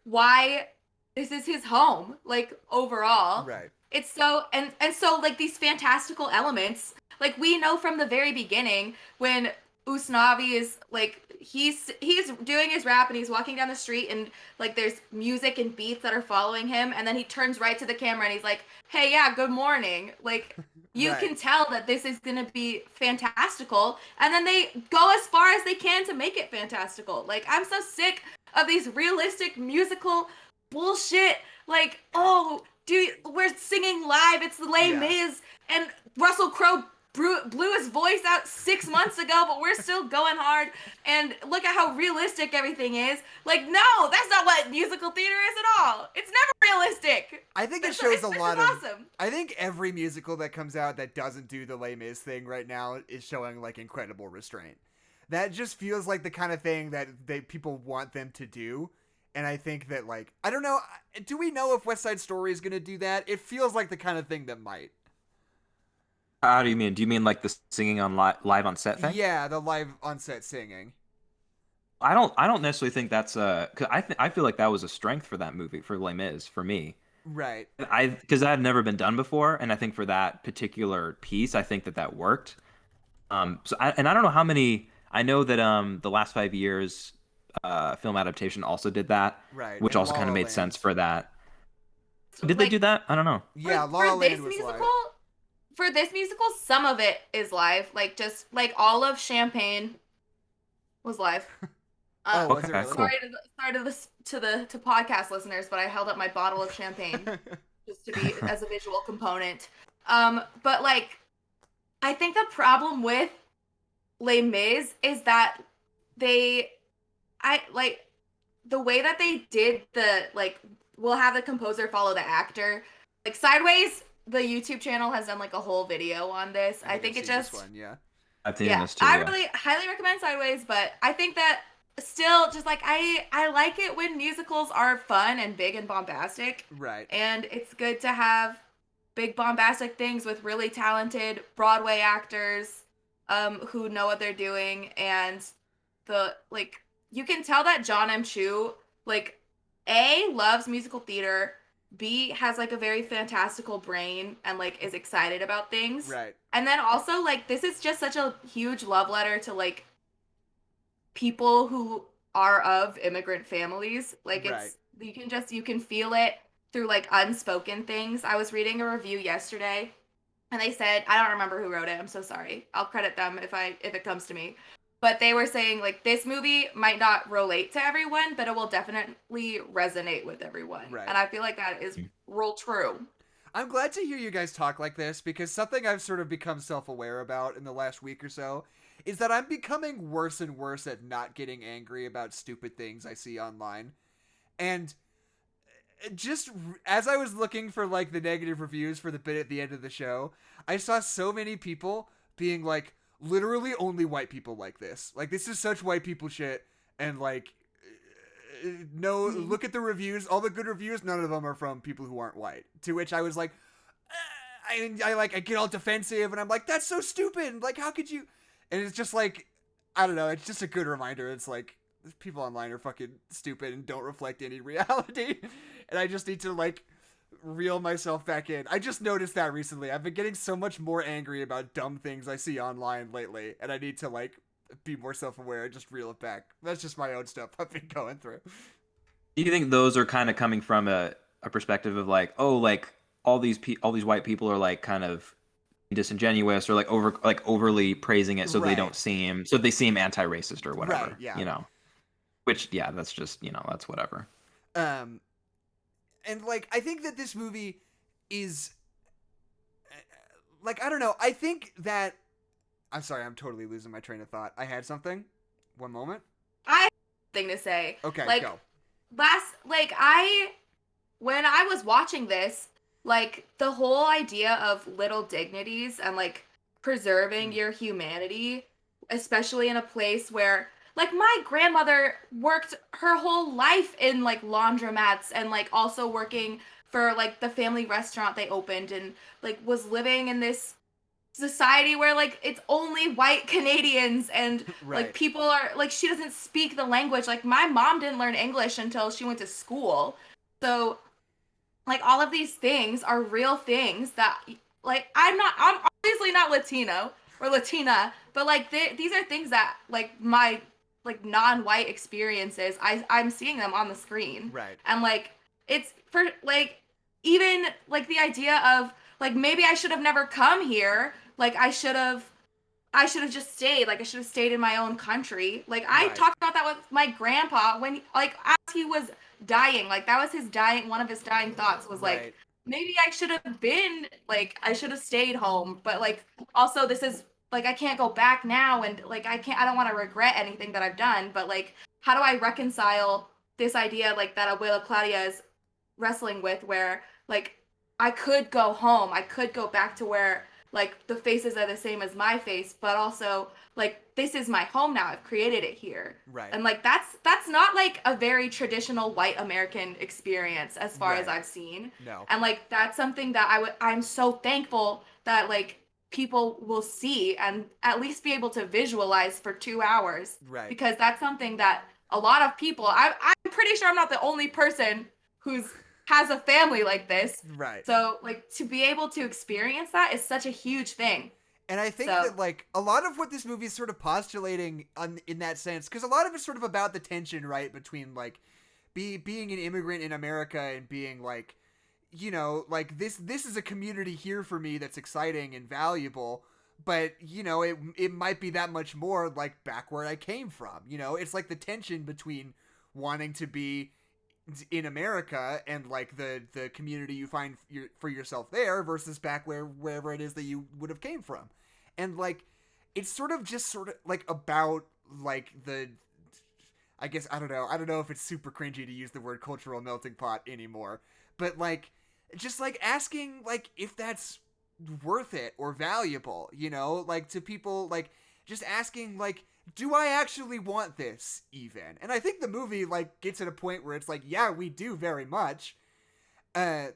why this is his home, like, overall. Right. It's so, and so, like, these fantastical elements, like, we know from the very beginning when Usnavi is like he's doing his rap and he's walking down the street and like there's music and beats that are following him and then he turns right to the camera and he's like, "Hey, yeah, good morning." Like you Right. can tell that this is going to be fantastical and then they go as far as they can to make it fantastical. Like I'm so sick of these realistic musical bullshit. Like, oh, dude, we're singing live. It's the Les Yeah. Mis and Russell Crowe blew his voice out 6 months ago, but we're still going hard. And look at how realistic everything is. Like, no, that's not what musical theater is at all. It's never realistic. I think it This shows is a lot of. awesome. I think every musical that comes out that doesn't do the Les Mis thing right now is showing like incredible restraint. That just feels like the kind of thing that people want them to do. And I think that, like, I don't know. Do we know if West Side Story is going to do that? It feels like the kind of thing that might. How do you mean? Do you mean like the singing on live on set thing? Yeah, the live on set singing. I don't necessarily think that's cause I feel like that was a strength for that movie for Les Mis for me. Right. Because that had never been done before, and I think for that particular piece, I think that worked. I don't know how many. I know that the last 5 years, film adaptation also did that, Right. which And also La kind La of made Land. sense for that. Did Like, they do that? I don't know. Yeah, La for La Land this was musical, live. for this musical, some of it is live. Like just like all of Champagne was live. Oh, was it Okay, really? cool. Sorry to podcast listeners, but I held up my bottle of champagne just to be as a visual component. But like, I think the problem with Les Mis is that the way that they did we'll have the composer follow the actor. Like Sideways, the YouTube channel has done like a whole video on this. I think I've it seen this just one, yeah. I've seen yeah, this too. I Yeah. really highly recommend Sideways, but I think that still just like I like it when musicals are fun and big and bombastic. Right. And it's good to have big bombastic things with really talented Broadway actors who know what they're doing and you can tell that John M. Chu like A loves musical theater, B has like a very fantastical brain and like is excited about things. Right. And then also like this is just such a huge love letter to like people who are of immigrant families. Like it's you can feel it through like unspoken things. I was reading a review yesterday and they said, I don't remember who wrote it. I'm so sorry. I'll credit them if it comes to me. But they were saying like this movie might not relate to everyone, but it will definitely resonate with everyone. Right. And I feel like that is real true. I'm glad to hear you guys talk like this because something I've sort of become self-aware about in the last week or so is that I'm becoming worse and worse at not getting angry about stupid things I see online. And just as I was looking for like the negative reviews for the bit at the end of the show, I saw so many people being like, literally only white people like this. Like, this is such white people shit. And like, no, look at the reviews. All the good reviews, none of them are from people who aren't white. To which I was like, I get all defensive and I'm like, that's so stupid. Like, how could you? And it's just like, I don't know. It's just a good reminder. It's like, people online are fucking stupid and don't reflect any reality. And I just need to like reel myself back in. I just noticed that recently. I've been getting so much more angry about dumb things I see online lately. And I need to like be more self-aware and just reel it back. That's just my own stuff I've been going through. Do you think those are kind of coming from a perspective of like, oh, like all these white people are like kind of disingenuous or like overly praising it so they seem anti-racist or whatever. Right, yeah. You know. Which that's just, that's whatever. And like I think that this movie is like, I don't know. I think that I'm sorry, I'm totally losing my train of thought. I had something. One moment. I have something to say. Okay, like, go. When I was watching this, like the whole idea of little dignities and like preserving your humanity, especially in a place where like my grandmother worked her whole life in like laundromats and like also working for like the family restaurant they opened and like was living in this society where like it's only white Canadians and Right. like people are like she doesn't speak the language. Like my mom didn't learn English until she went to school. So like all of these things are real things that like I'm obviously not Latino, or Latina, but like these are things that like my like non-white experiences, I'm seeing them on the screen. Right. And like it's for like even like the idea of like maybe I should have never come here. Like I should have just stayed. Like I should have stayed in my own country. Like I Right. talked about that with my grandpa when like as he was dying. Like that was his dying one of his dying thoughts was like Right. maybe I should have been like I should have stayed home. But like also this is like I can't go back now and like I don't want to regret anything that I've done. But like how do I reconcile this idea like that Abuela Claudia is wrestling with where like I could go home. I could go back to where like the faces are the same as my face, but also like this is my home now. I've created it here. Right. And like that's not like a very traditional white American experience as far as Right. I've seen. No. And like that's something that I'm so thankful that like people will see and at least be able to visualize for 2 hours. Right. Because that's something that a lot of people I'm pretty sure I'm not the only person who's has a family like this. Right. So like to be able to experience that is such a huge thing. And I think So- that like a lot of what this movie is sort of postulating in that sense, because a lot of it's sort of about the tension, right, between like being an immigrant in America and being like, you know, like this is a community here for me that's exciting and valuable, but you know it might be that much more like back where I came from. You know, it's like the tension between wanting to be in America and like the community you find for yourself there versus back wherever it is that you would have came from. And like it's sort of like about like the I guess I don't know if it's super cringy to use the word cultural melting pot anymore, but like just like asking like if that's worth it or valuable, you know, like to people, like just asking like, do I actually want this even? And I think the movie like gets at a point where it's like, yeah, we do very much. And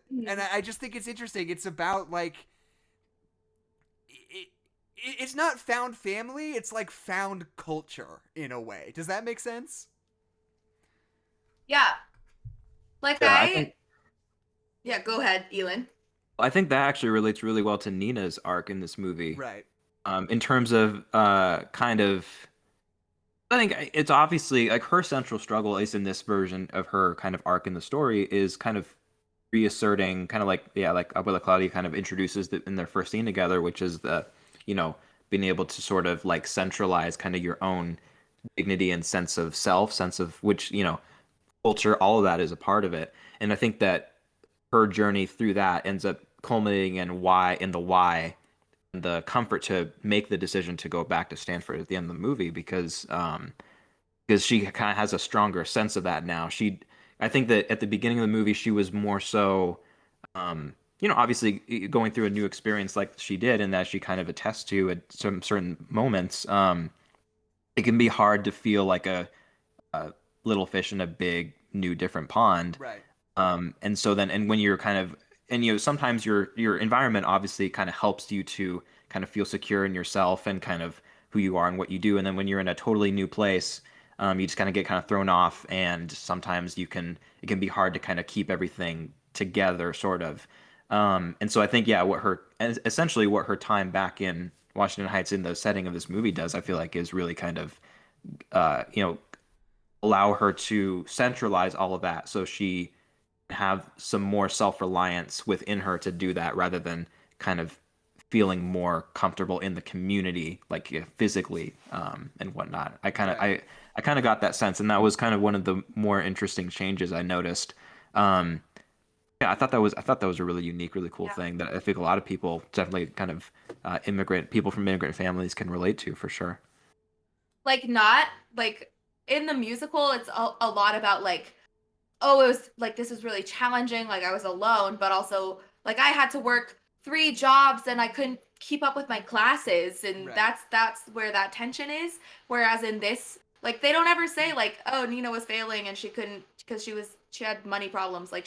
I just think it's interesting. It's about like, it's not found family. It's like found culture in a way. Does that make sense? Yeah. Like Yeah, Yeah, go ahead, Ilan. I think that actually relates really well to Nina's arc in this movie. Right. In terms of kind of, I think it's obviously like her central struggle, at least in this version of her kind of arc in the story, is kind of reasserting, kind of like, yeah, like Abuela Claudia kind of introduces in their first scene together, which is the, you know, being able to sort of like centralize kind of your own dignity and sense of self, sense of which, you know, culture, all of that is a part of it. And I think that her journey through that ends up culminating in the comfort to make the decision to go back to Stanford at the end of the movie because she kind of has a stronger sense of that now. I think that at the beginning of the movie she was more so you know, obviously going through a new experience like she did and that she kind of attests to at some certain moments. It can be hard to feel like a little fish in a big new different pond. Right. And so then, and when you're kind of, and you know, sometimes your environment obviously kind of helps you to kind of feel secure in yourself and kind of who you are and what you do. And then when you're in a totally new place, you just kind of get kind of thrown off, and sometimes it can be hard to kind of keep everything together, sort of. And so I think, yeah, essentially what her time back in Washington Heights in the setting of this movie does, I feel like, is really kind of, you know, allow her to centralize all of that so she have some more self-reliance within her to do that rather than kind of feeling more comfortable in the community, like physically and whatnot. I kind of got that sense, and that was kind of one of the more interesting changes I noticed. Yeah, I thought that was a really unique, really cool thing that I think a lot of people, definitely kind of people from immigrant families, can relate to for sure. Like not like in the musical, it's a lot about like, oh, it was like this was really challenging. Like I was alone, but also like I had to work 3 jobs and I couldn't keep up with my classes, and Right. that's where that tension is. Whereas in this, like they don't ever say like, oh, Nina was failing and she couldn't because she had money problems. Like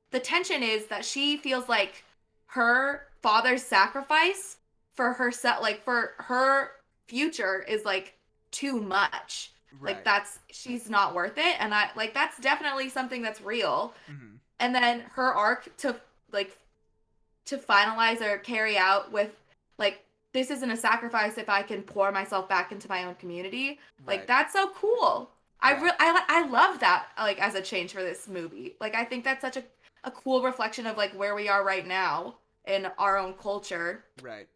the tension is that she feels like her father's sacrifice for herself, like for her future, is like too much. Right. Like she's not worth it, and I like that's definitely something that's real. Mm-hmm. And then her arc to finalize or carry out with like this isn't a sacrifice if I can pour myself back into my own community. Like, Right. that's so cool. Yeah. I love that, like, as a change for this movie. Like, I think that's such a cool reflection of, like, where we are right now in our own culture. Right.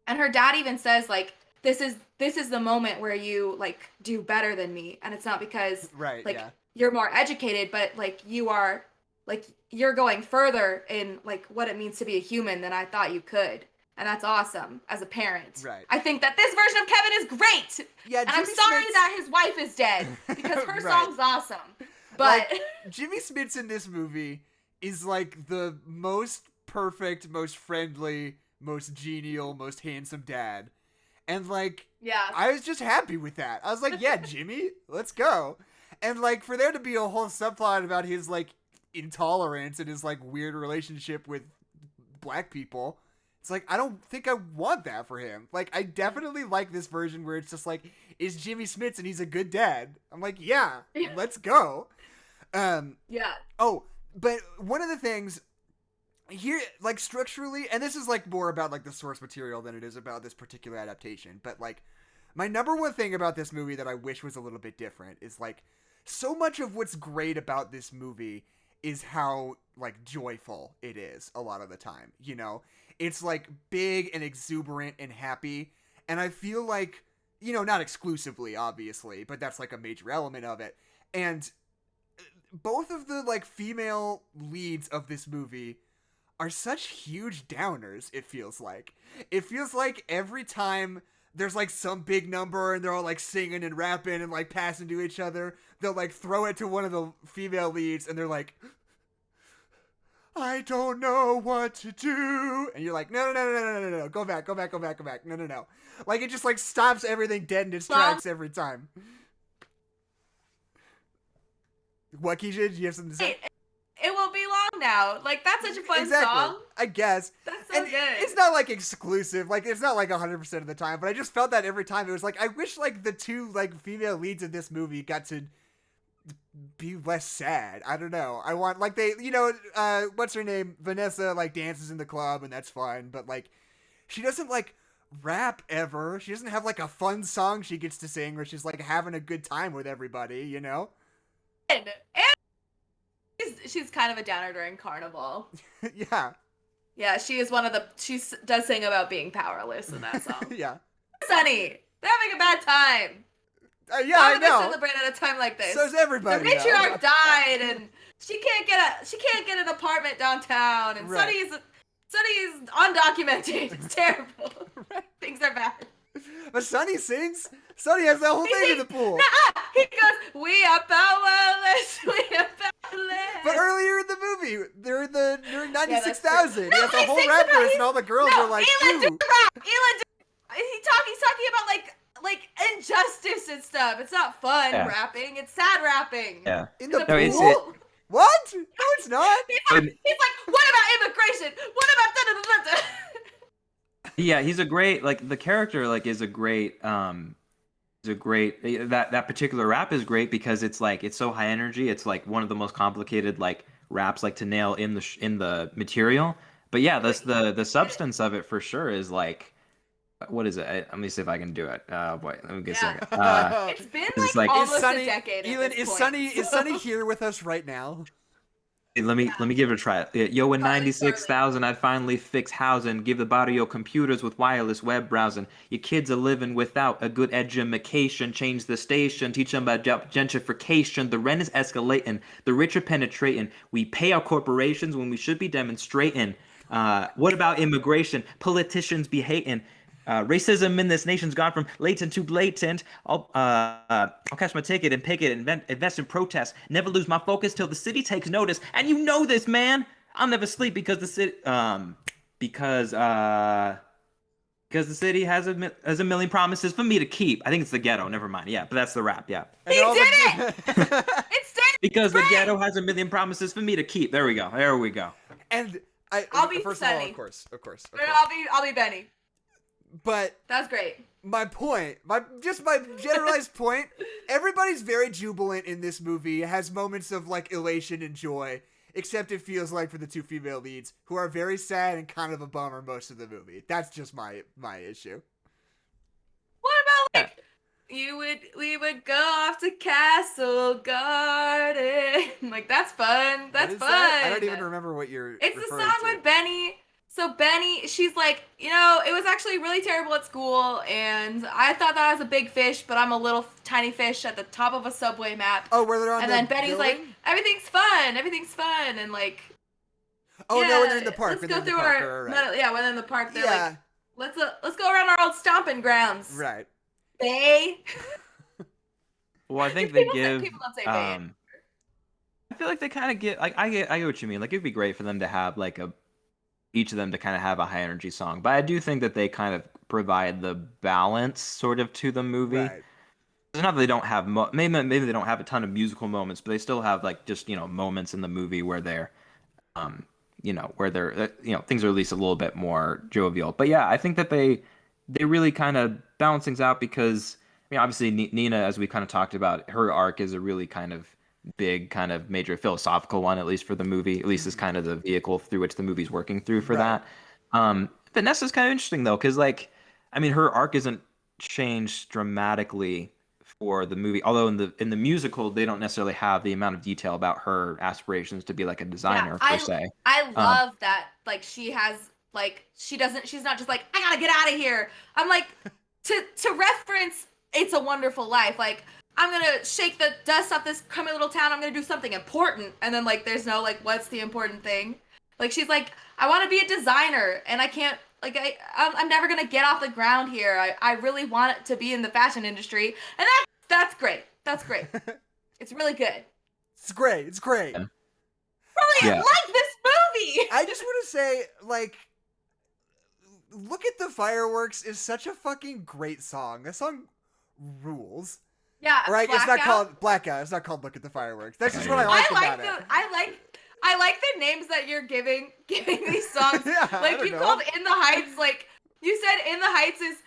And her dad even says, like, this is the moment where you, like, do better than me. And it's not because, Right, like, yeah. you're more educated, but, like, you're going further in, like, what it means to be a human than I thought you could. And that's awesome as a parent. Right. I think that this version of Kevin is great. Yeah, And I'm Jimmy sorry Smits- that his wife is dead because her Right. song's awesome. But Like, Jimmy Smits in this movie is like the most perfect, most friendly, most genial, most handsome dad. And like, yeah. I was just happy with that. I was like, yeah, Jimmy, let's go. And like, for there to be a whole subplot about his like intolerance and his like weird relationship with black people, it's like, I don't think I want that for him. Like, I definitely like this version where it's just like, is Jimmy Smits and he's a good dad. I'm like, yeah, let's go. Yeah. Oh, but one of the things here, like, structurally, and this is like more about like the source material than it is about this particular adaptation, but like, my number one thing about this movie that I wish was a little bit different is like, so much of what's great about this movie is how like joyful it is a lot of the time, you know? It's like big and exuberant and happy, and I feel like, you know, not exclusively, obviously, but that's like a major element of it. And both of the like female leads of this movie are such huge downers. It feels like every time there's like some big number and they're all like singing and rapping and like passing to each other, they'll like throw it to one of the female leads and they're like, I don't know what to do. And you're like, no. Go back. No. Like, it just like stops everything dead in its tracks every time. What, Keisha? Do you have something to say? It won't be long now. Like, that's such a fun song. I guess. That's so and good. It's not like exclusive. Like, it's not like 100% of the time, but I just felt that every time. It was like, I wish like the two like female leads in this movie got to be less sad. I don't know. I want, like, they, you know, what's her name? Vanessa, like, dances in the club, and that's fun, but like, she doesn't like rap ever. She doesn't have like a fun song she gets to sing where she's like having a good time with everybody, you know? And she's kind of a downer during Carnival. Yeah. Yeah, she does sing about being powerless in that song. Yeah. Sunny, they're having a bad time. Yeah, Why I would they know. celebrate at a time like this? So's everybody. The matriarch died, and she can't get an apartment downtown, and Right. Sunny's undocumented. It's terrible. Right. Things are bad. But Sonny sings. Sonny has that whole thing in the pool. Nuh-uh. He goes, "We are powerless. We are powerless." But earlier in the movie, during 96,000, he No, has a he whole sings rap about- verse, and all the girls are like, Ilan "Ooh." did rap. He's talking about like injustice and stuff. It's not fun rapping. It's sad rapping. Yeah. In the No, pool? What? No, it's not. He's like, what about immigration? What about da-da-da-da-da? Yeah, he's a great, like, the character, like, is a great that particular rap is great because it's like, it's so high energy. It's like one of the most complicated like raps like to nail in the material. But yeah, that's the substance of it for sure is like, what is it? Let me see if I can do it. Boy, let me get a second. It's been It's like like- almost Sunny, a decade. Ilan, at this is point, Sunny here with us right now? Let me give it a try. Yo, in Carly 96,000, I'd finally fix housing, give the body your computers with wireless web browsing. Your kids are living without a good education. Change the station, teach them about gentrification. The rent is escalating, the rich are penetrating. We pay our corporations when we should be demonstrating. What about immigration? Politicians be hating. Racism in this nation's gone from latent to blatant. I'll cash my ticket and picket and invest in protest. Never lose my focus till the city takes notice. And you know this, man. I'll never sleep because the city because the city has a million promises for me to keep. I think it's the ghetto. Never mind. Yeah, but that's the rap. Yeah. And He all did the- It's dead. Because Right. the ghetto has a million promises for me to keep. There we go. And I'll be first of all, Sunny. of course. I'll be Benny. But That's great. my point, my generalized point, everybody's very jubilant in this movie. It has moments of like elation and joy. except it feels like for the two female leads, who are very sad and kind of a bummer most of the movie. That's just my issue. What about like we would go off to Castle Garden? Like that's fun. That's fun. That? I don't even remember what you're. It's the referring song to. with Benny. So Benny, she's like, you know, it was actually really terrible at school, and I thought that I was a big fish, but I'm a little tiny fish at the top of a subway map. Oh, where they're on and the then Benny's building? like, everything's fun, and like. Oh yeah, no, when they're in the park. Let's go through our. Right. Yeah, when they're in the park, they're like, let's go around our old stomping grounds. Right. Bay. Well, I think they people give. People don't say bay. I feel like they kind of get like I get what you mean. Like it'd be great for them to have like each of them to kind of have a high energy song, but I do think that they kind of provide the balance sort of to the movie. Right. It's not that they don't have maybe they don't have a ton of musical moments, but they still have like just moments in the movie where they're where they're things are at least a little bit more jovial. But yeah, I think that they really kind of balance things out because obviously Nina, as we kind of talked about, her arc is a really kind of big kind of major philosophical one, at least for the movie, at least is kind of the vehicle through which the movie's working through for that. Vanessa's kind of interesting though, because like her arc isn't changed dramatically for the movie, although in the musical they don't necessarily have the amount of detail about her aspirations to be like a designer per se. I love that like she has like she's not just like I gotta get out of here. I'm like to reference It's a Wonderful Life, like I'm gonna shake the dust off this crummy little town. I'm gonna do something important. And then like there's no like what's the important thing? Like she's like I want to be a designer and I can't like I'm never gonna get off the ground here. I really want to be in the fashion industry and that's great. That's great. It's really good. It's great. It's great. Really Yeah. like this movie. I just want to say like. Look at the Fireworks is such a fucking great song. That song rules. Yeah, right. Blackout. It's not called Blackout. It's not called Look at the Fireworks. That's just what I like about it. I like the names that you're giving these songs. Yeah, like you called In the Heights. Like you said, In the Heights is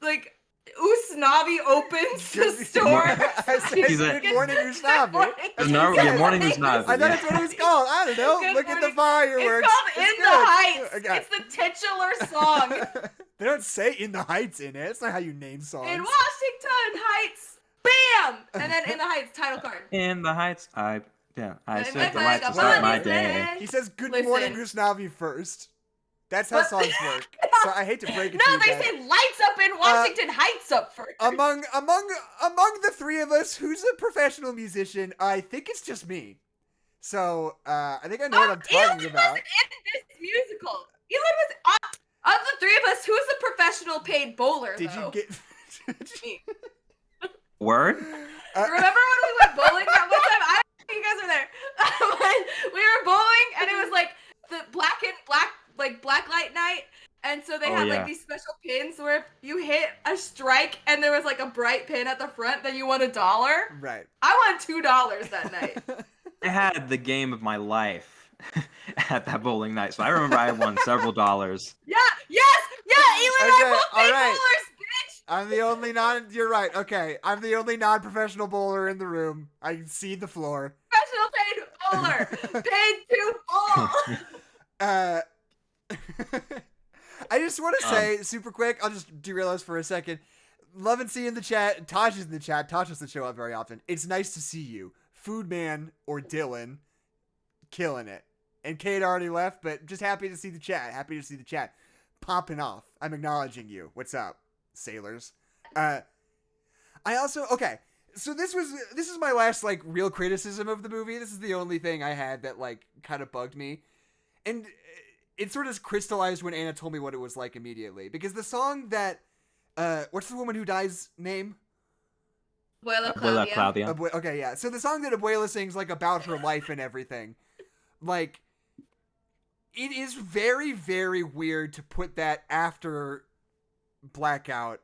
like Usnavi opens the store. I said, Good morning, Usnavi. Good morning, Usnavi. I thought that's what it was called. I don't know. Good Look morning. at the fireworks. It's called In the Heights. Okay. It's the titular song. They don't say In the Heights in it. That's not how you name songs. In Washington Heights, bam, and then In the Heights title card. In the Heights, I said it's the lights to start my day. He says Good Listen. morning, Usnavi first. That's how songs work. So I hate to break it to No, you they guys. say lights up in Washington Heights up first. Among the three of us, who's a professional musician? I think it's just me. So I think I know what I'm talking Ilan about. was in this musical. Ilan was of the three of us. Who's the professional paid bowler? Did though? you get? Me. Word? Remember when we went bowling that one time? I don't think you guys were there. When we were bowling and it was like the black light night, and so they had like these special pins where if you hit a strike and there was like a bright pin at the front, then you won $1. Right. I won $2 that night. I had the game of my life at that bowling night, so I remember I won several dollars. Yeah, Ilan and I both paid bowlers, bitch. I'm the only you're right. Okay. I'm the only non-professional bowler in the room. I can see the floor. Professional paid bowler. Paid to bowl. I just want to say super quick, I'll just derail us for a second. Love and see in the chat. Taj is in the chat. Taj doesn't show up very often. It's nice to see you. Foodman or Dylan killing it. And Kate already left, but just happy to see the chat. Happy to see the chat. Popping off. I'm acknowledging you. What's up, sailors? I also, okay. So this is my last like real criticism of the movie. This is the only thing I had that like kind of bugged me. And it sort of crystallized when Anna told me what it was like immediately. Because the song that, what's the woman who dies name? Abuela Claudia. Okay, yeah. So the song that Abuela sings, like, about her life and everything, like, it is very, very weird to put that after Blackout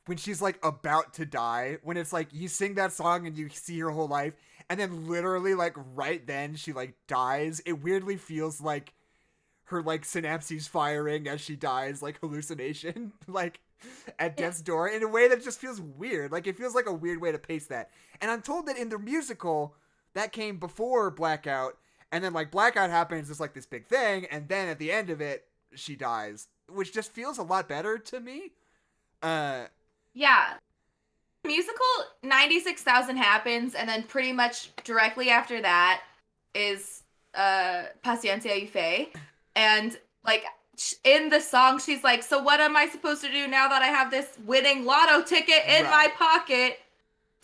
when she's, like, about to die. When it's, like, you sing that song and you see her whole life, and then literally, like, right then she, like, dies. It weirdly feels like her, like, synapses firing as she dies, like, hallucination, like, at death's door, in a way that just feels weird. Like, it feels like a weird way to pace that. And I'm told that in the musical, that came before Blackout, And then like blackout happens, it's like this big thing, and then at the end of it, she dies, which just feels a lot better to me. Yeah. Musical 96,000 happens, and then pretty much directly after that is Paciencia y Fe. And like in the song, she's like, so what am I supposed to do now that I have this winning lotto ticket in my pocket?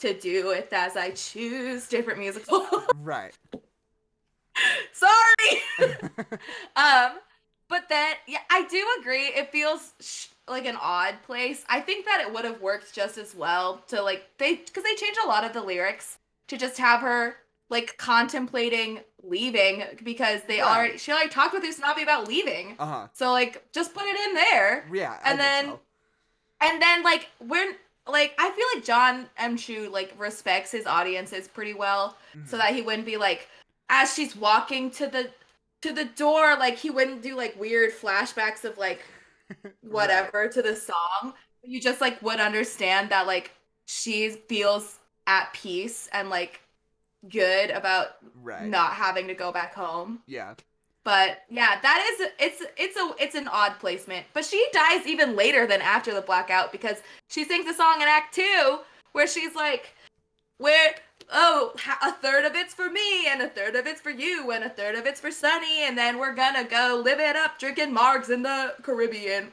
To do it as I choose. Different musical. Right. Sorry. But then, yeah, I do agree. It feels like an odd place. I think that it would have worked just as well to like because they changed a lot of the lyrics to just have her like contemplating leaving because she already talked with Usnavi about leaving. So like just put it in there. Yeah. And then like I feel like John M. Chu like respects his audiences pretty well, so that he wouldn't be like as she's walking to the door, like he wouldn't do like weird flashbacks of like whatever to the song. You just like would understand that like she feels at peace and like good about not having to go back home. Yeah. But yeah, that is it's an odd placement. But she dies even later than after the blackout because she sings a song in Act 2 where she's like, a third of it's for me and a third of it's for you and a third of it's for Sunny and then we're gonna go live it up drinking margs in the Caribbean.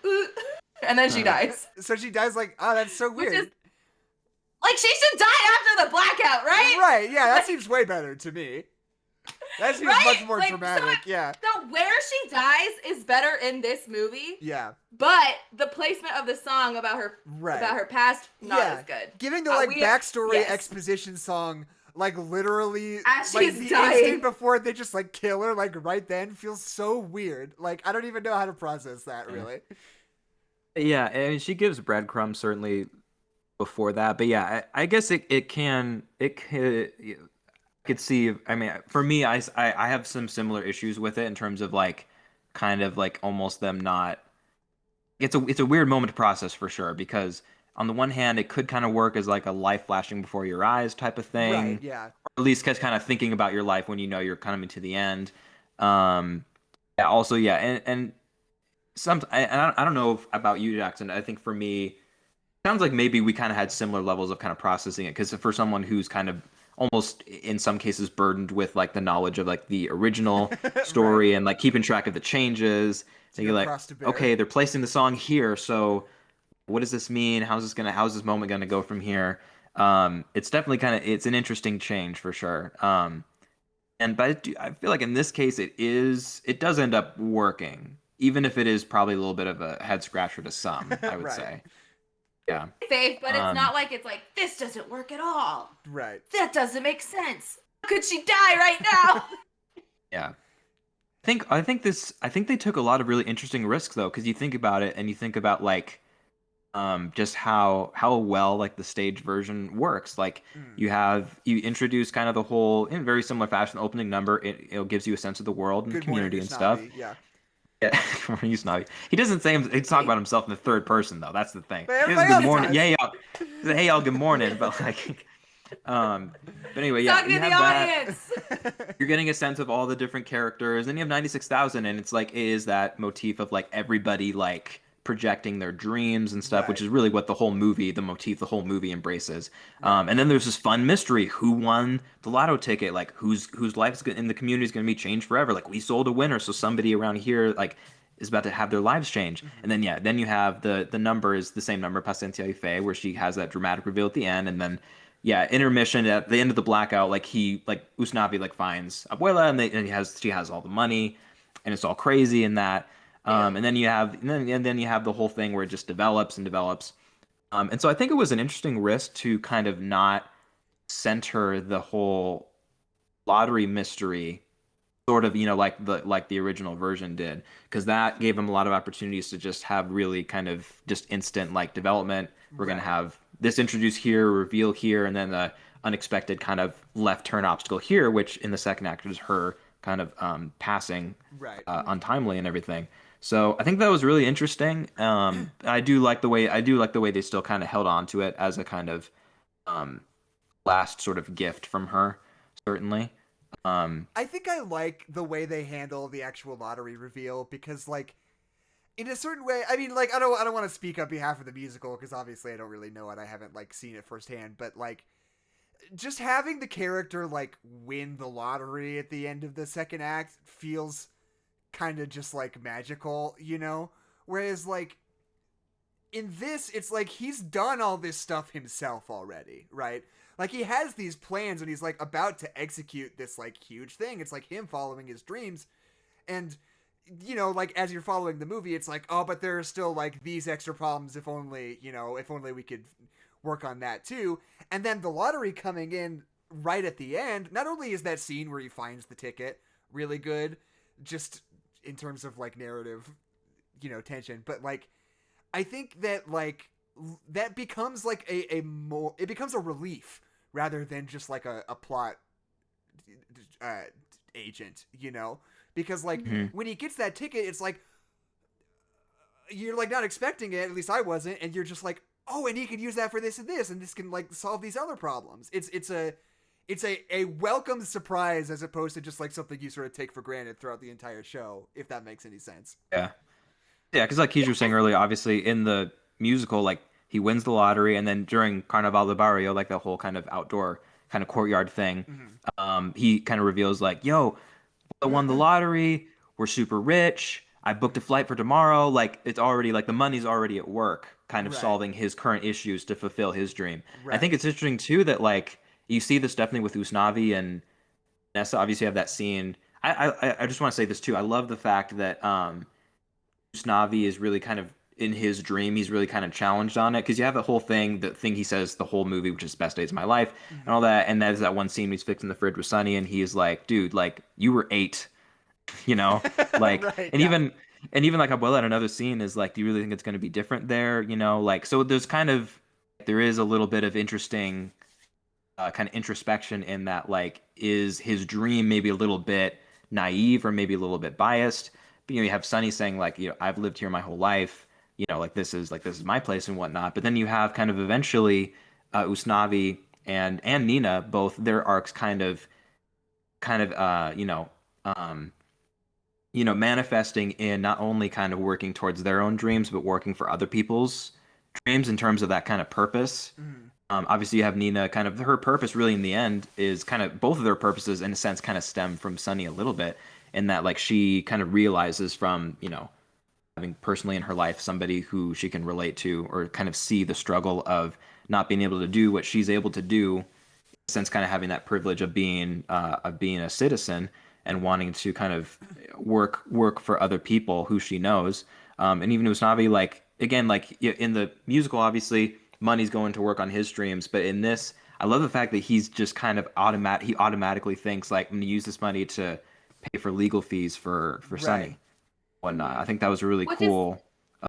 And then she dies. So she dies like, oh, that's so weird. Like she should die after the blackout, right? Right, yeah, that seems way better to me. That seems much more dramatic, yeah. So where she dies is better in this movie. Yeah. But the placement of the song about her past, not as good. Giving the backstory exposition song, like literally as like she's the dying. instant before they just like kill her, like right then feels so weird. Like I don't even know how to process that really. Yeah, and she gives breadcrumbs certainly before that, but yeah, I guess it could see. I mean, for me, I have some similar issues with it in terms of like, kind of like almost them not. It's a weird moment to process for sure because on the one hand, it could kind of work as like a life flashing before your eyes type of thing, right? Yeah. Or at least kind of thinking about your life when you know you're coming to the end. Yeah. Also, yeah, and I don't know about you, Jackson. I think for me, it sounds like maybe we kind of had similar levels of kind of processing it because for someone who's kind of almost in some cases burdened with like the knowledge of like the original story and like keeping track of the changes. And you're like, okay, they're placing the song here, so what does this mean? How's this moment gonna go from here? It's definitely it's an interesting change for sure. But I feel like in this case it does end up working, even if it is probably a little bit of a head scratcher to some, I would say. Yeah. Safe, but it's not like it's like this doesn't work at all. Right. That doesn't make sense. Could she die right now? Yeah. I think they took a lot of really interesting risks though, because you think about it and you think about like just how well like the stage version works. Like you introduce kind of the whole in very similar fashion opening number. It gives you a sense of the world and the community and stuff. Yeah. Yeah, he's not. He doesn't say he's talking about himself in the third person though. That's the thing. Good morning. Yeah, hey y'all, good morning. But like, but anyway, yeah. Talking to the audience. You're getting a sense of all the different characters, and you have 96,000, and it's like it is that motif of like everybody like projecting their dreams and stuff, which is really what the whole movie embraces. And then there's this fun mystery: who won the lotto ticket? Like whose life in the community is going to be changed forever? Like we sold a winner, so somebody around here like is about to have their lives changed. And then then you have the number is the same number, Paciencia y Fe, where she has that dramatic reveal at the end, and then intermission at the end of the blackout, like Usnavi like finds Abuela, and she has all the money, and it's all crazy and that. And then you have the whole thing where it just develops and develops. And so I think it was an interesting risk to kind of not center the whole lottery mystery sort of, like the original version did, because that gave them a lot of opportunities to just have really kind of just instant like development. We're going to have this introduced here, reveal here, and then the unexpected kind of left turn obstacle here, which in the second act is her kind of passing untimely and everything. So I think that was really interesting. I do like the way they still kind of held on to it as a kind of last sort of gift from her, certainly. I think I like the way they handle the actual lottery reveal because, like, in a certain way, I mean, like, I don't want to speak on behalf of the musical because obviously I don't really know it. I haven't like seen it firsthand, but like, just having the character like win the lottery at the end of the second act feels kind of just like magical, you know? Whereas like in this, it's like he's done all this stuff himself already, right? Like he has these plans and he's like about to execute this like huge thing. It's like him following his dreams. And you know, like as you're following the movie, it's like, oh, but there are still like these extra problems. If only, you know, if only we could work on that too. And then the lottery coming in right at the end. Not only is that scene where he finds the ticket really good, just in terms of like narrative, you know, tension, but like I think that like that becomes like a more it becomes a relief rather than just like a plot uh, agent, you know, because like when he gets that ticket, it's like you're like not expecting it. At least I wasn't, and you're just like, oh, and he could use that for this, and this can like solve these other problems. It's a welcome surprise as opposed to just like something you sort of take for granted throughout the entire show, if that makes any sense. Yeah. Yeah, because like Keisha was saying earlier, obviously in the musical, like he wins the lottery, and then during Carnaval de Barrio, like the whole kind of outdoor kind of courtyard thing, he kind of reveals like, "Yo, I won the lottery. We're super rich. I booked a flight for tomorrow. Like it's already like the money's already at work, kind of Right. solving his current issues to fulfill his dream." I Right. think it's interesting too that like you see this definitely with Usnavi and Nessa. Obviously, have that scene. I just want to say this too. I love the fact that Usnavi is really kind of in his dream. He's really kind of challenged on it because you have the whole thing, the thing he says the whole movie, which is best days of my life and all that. And that is that one scene he's fixing the fridge with Sonny, and he is like, "Dude, like you were 8, you know, like," Right, and yeah. even like Abuela in another scene is like, "Do you really think it's going to be different there?" You know, like so there's kind of there is a little bit of interesting kind of introspection in that, like, is his dream maybe a little bit naive or maybe a little bit biased? But, you know, you have Sonny saying like, you know, I've lived here my whole life, you know, like this is my place and whatnot. But then you have kind of eventually Usnavi and Nina, both their arcs um, manifesting in not only kind of working towards their own dreams, but working for other people's dreams in terms of that kind of purpose. Obviously, you have Nina. Kind of her purpose, really, in the end, is kind of both of their purposes, in a sense, kind of stem from Sunny a little bit, in that like she kind of realizes from having personally in her life somebody who she can relate to or kind of see the struggle of not being able to do what she's able to do, in a sense, kind of having that privilege of being a citizen and wanting to kind of work for other people who she knows. And even Usnavi, like again, like in the musical, obviously money's going to work on his dreams, but in this, I love the fact that he's just kind of he automatically thinks like, I'm gonna use this money to pay for legal fees for Sonny, Right. whatnot. I think that was a really Which cool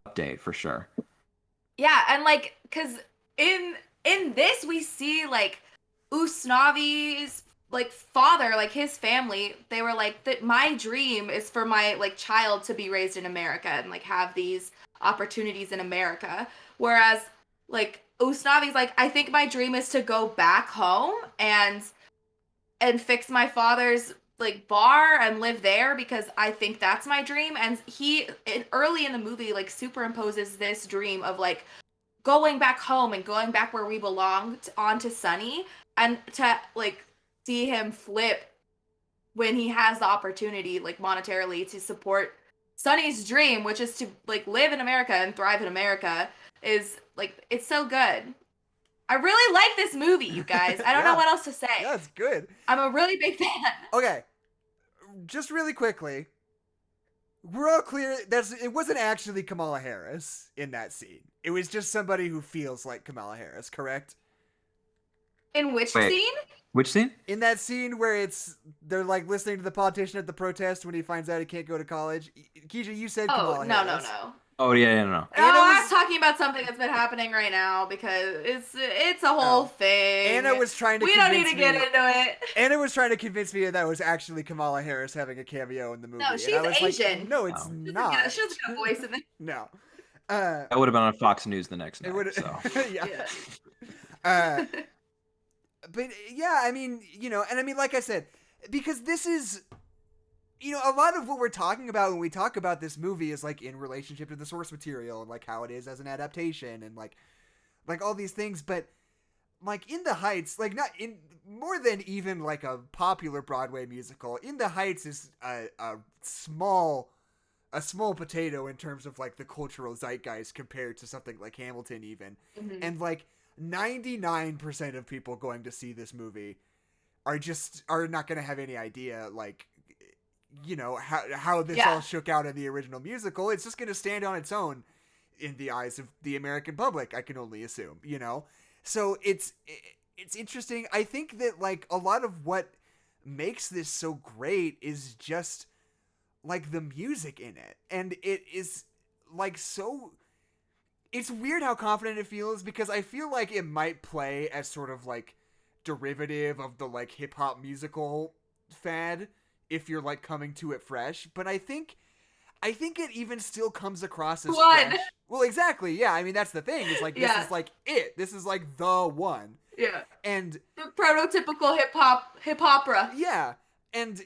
update for sure. Yeah, and like, cause in this we see like Usnavi's like father, like his family, they were like that my dream is for my like child to be raised in America and like have these opportunities in America. Whereas like Usnavi's like, I think my dream is to go back home and fix my father's like bar and live there because I think that's my dream. And early in the movie like superimposes this dream of like going back home and going back where we belong onto Sunny, and to like see him flip when he has the opportunity like monetarily to support Sunny's dream, which is to like live in America and thrive in America, is like it's so good. I really like this movie, you guys. I don't know Yeah. what else to say. Yeah, it's good. I'm a really big fan. Okay, just really quickly, we're all clear it wasn't actually Kamala Harris in that scene. It was just somebody who feels like Kamala Harris, correct? In which Wait. scene? Which scene? In that scene where they're like listening to the politician at the protest when he finds out he can't go to college. Keisha, you said Oh, Kamala no, Harris. no. Oh yeah, no. No, Anna I was- was talking about something that's been happening right now because it's a whole thing. Anna was trying to We don't convince need to get me- into it. Anna was trying to convince me that was actually Kamala Harris having a cameo in the movie. No, she's and I was Asian. Like, no, it's Oh. not. She doesn't get a voice in it. No. That would have been on Fox News the next It night. would. So Yeah. But yeah, I mean, and I mean, like I said, because this is, a lot of what we're talking about when we talk about this movie is like in relationship to the source material and like how it is as an adaptation and like all these things. But like In the Heights, like not in more than even like a popular Broadway musical, In the Heights is a small potato in terms of like the cultural zeitgeist compared to something like Hamilton even. Mm-hmm. And like 99% of people going to see this movie are not going to have any idea like how this all shook out in the original musical. It's just going to stand on its own in the eyes of the American public, I can only assume, So it's interesting. I think that like a lot of what makes this so great is just like the music in it. And it is like so, it's weird how confident it feels, because I feel like it might play as sort of like derivative of the like hip hop musical fad if you're like coming to it fresh, but I think it even still comes across as fresh. Well, exactly. Yeah. I mean, that's the thing. It's like, this is like it. This is like the one. Yeah. And the prototypical hip opera. Yeah. And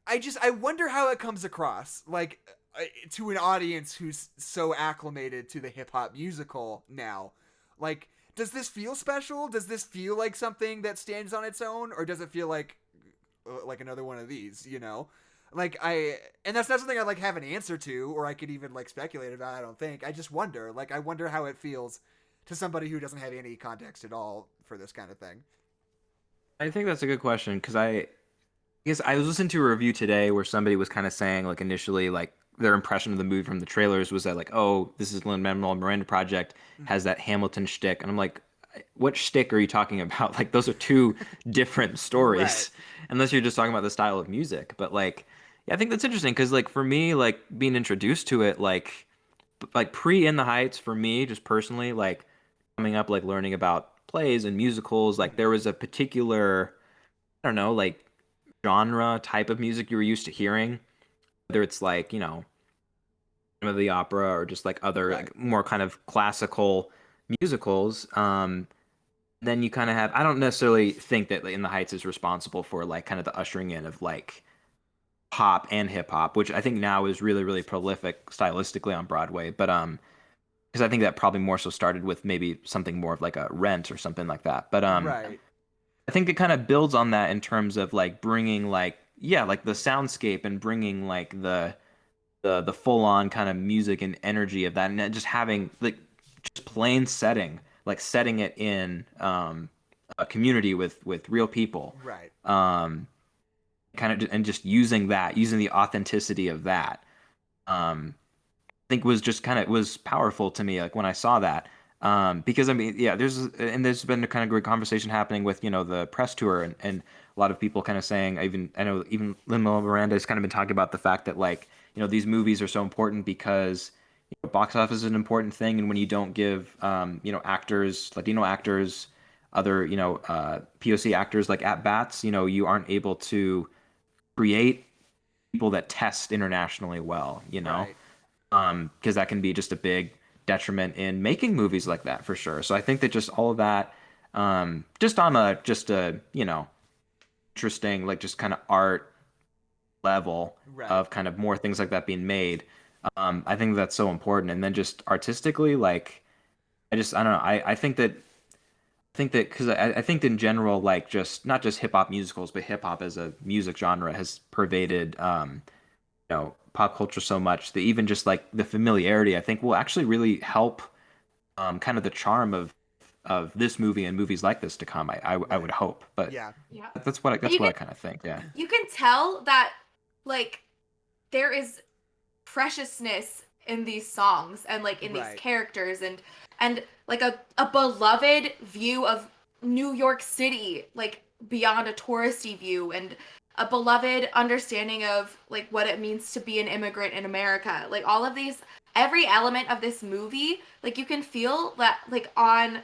I wonder how it comes across, like, to an audience who's so acclimated to the hip hop musical now. Like, does this feel special? Does this feel like something that stands on its own, or does it feel like another one of these? Like and that's not something I like have an answer to, or I could even like speculate about. I don't think. I just wonder. Like, I wonder how it feels to somebody who doesn't have any context at all for this kind of thing. I think that's a good question, because I guess I was listening to a review today where somebody was kind of saying like initially like their impression of the movie from the trailers was that like, oh, this is Lin-Manuel Miranda project, has that Hamilton shtick, and I'm like, what shtick are you talking about? Like, those are two different stories, right, unless you're just talking about the style of music. But like, yeah, I think that's interesting, because like for me, like being introduced to it, like pre In the Heights for me, just personally, like coming up, like learning about plays and musicals, like there was a particular, I don't know, like genre type of music you were used to hearing, whether it's like, of the opera or just like other like more kind of classical musicals. Then you kind of have, I don't necessarily think that In the Heights is responsible for like kind of the ushering in of like pop and hip hop, which I think now is really, really prolific stylistically on Broadway. But because I think that probably more so started with maybe something more of like a Rent or something like that. But right. I think it kind of builds on that in terms of like bringing like, yeah, like the soundscape and bringing like the full on kind of music and energy of that, and just having like just plain setting, like setting it in a community with real people, right? Kind of, and just using the authenticity of that, I think was powerful to me, like when I saw that. Because I mean, yeah, there's been a kind of great conversation happening with the press tour, and a lot of people kind of saying, I know even Lin-Manuel Miranda has kind of been talking about the fact that like these movies are so important because box office is an important thing, and when you don't give actors, Latino actors, other POC actors like at bats, you aren't able to create people that test internationally well, Right. Because that can be just a big detriment in making movies like that, for sure. So I think that just all of that, just on a interesting, like just kind of art level, right, of kind of more things like that being made, I think that's so important. And then just artistically, like I don't know, I think that because I think in general, like just not just hip hop musicals, but hip hop as a music genre has pervaded pop culture so much that even just like the familiarity, I think will actually really help kind of the charm of this movie and movies like this to come. I would hope, but yeah, that's what I kind of think. Yeah, you can tell that like there is preciousness in these songs and like in these characters, and like a beloved view of New York City, like beyond a touristy view, and a beloved understanding of like what it means to be an immigrant in America. Like all of these, every element of this movie, like you can feel that like on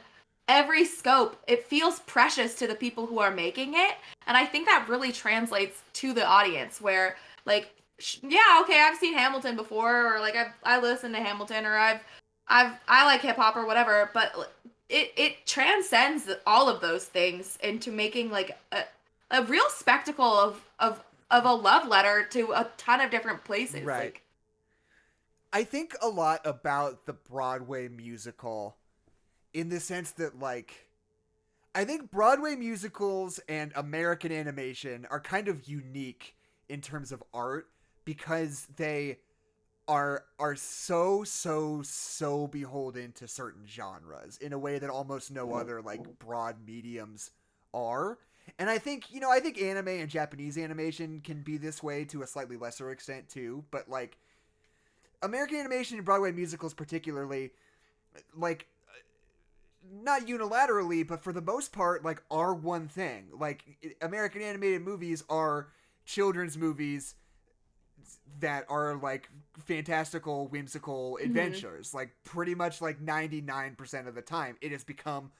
every scope, it feels precious to the people who are making it. And I think that really translates to the audience, where like, yeah, okay, I've seen Hamilton before, or like I listened to Hamilton, or I like hip hop or whatever, but it transcends all of those things into making like a real spectacle of a love letter to a ton of different places. Right. Like, I think a lot about the Broadway musical in the sense that, like, I think Broadway musicals and American animation are kind of unique in terms of art because they are so beholden to certain genres in a way that almost no other like broad mediums are. And I think anime and Japanese animation can be this way to a slightly lesser extent too, but like American animation and Broadway musicals particularly, like, not unilaterally, but for the most part, like, are one thing. Like, American animated movies are children's movies that are like fantastical, whimsical adventures. Like, pretty much like 99% of the time, it has become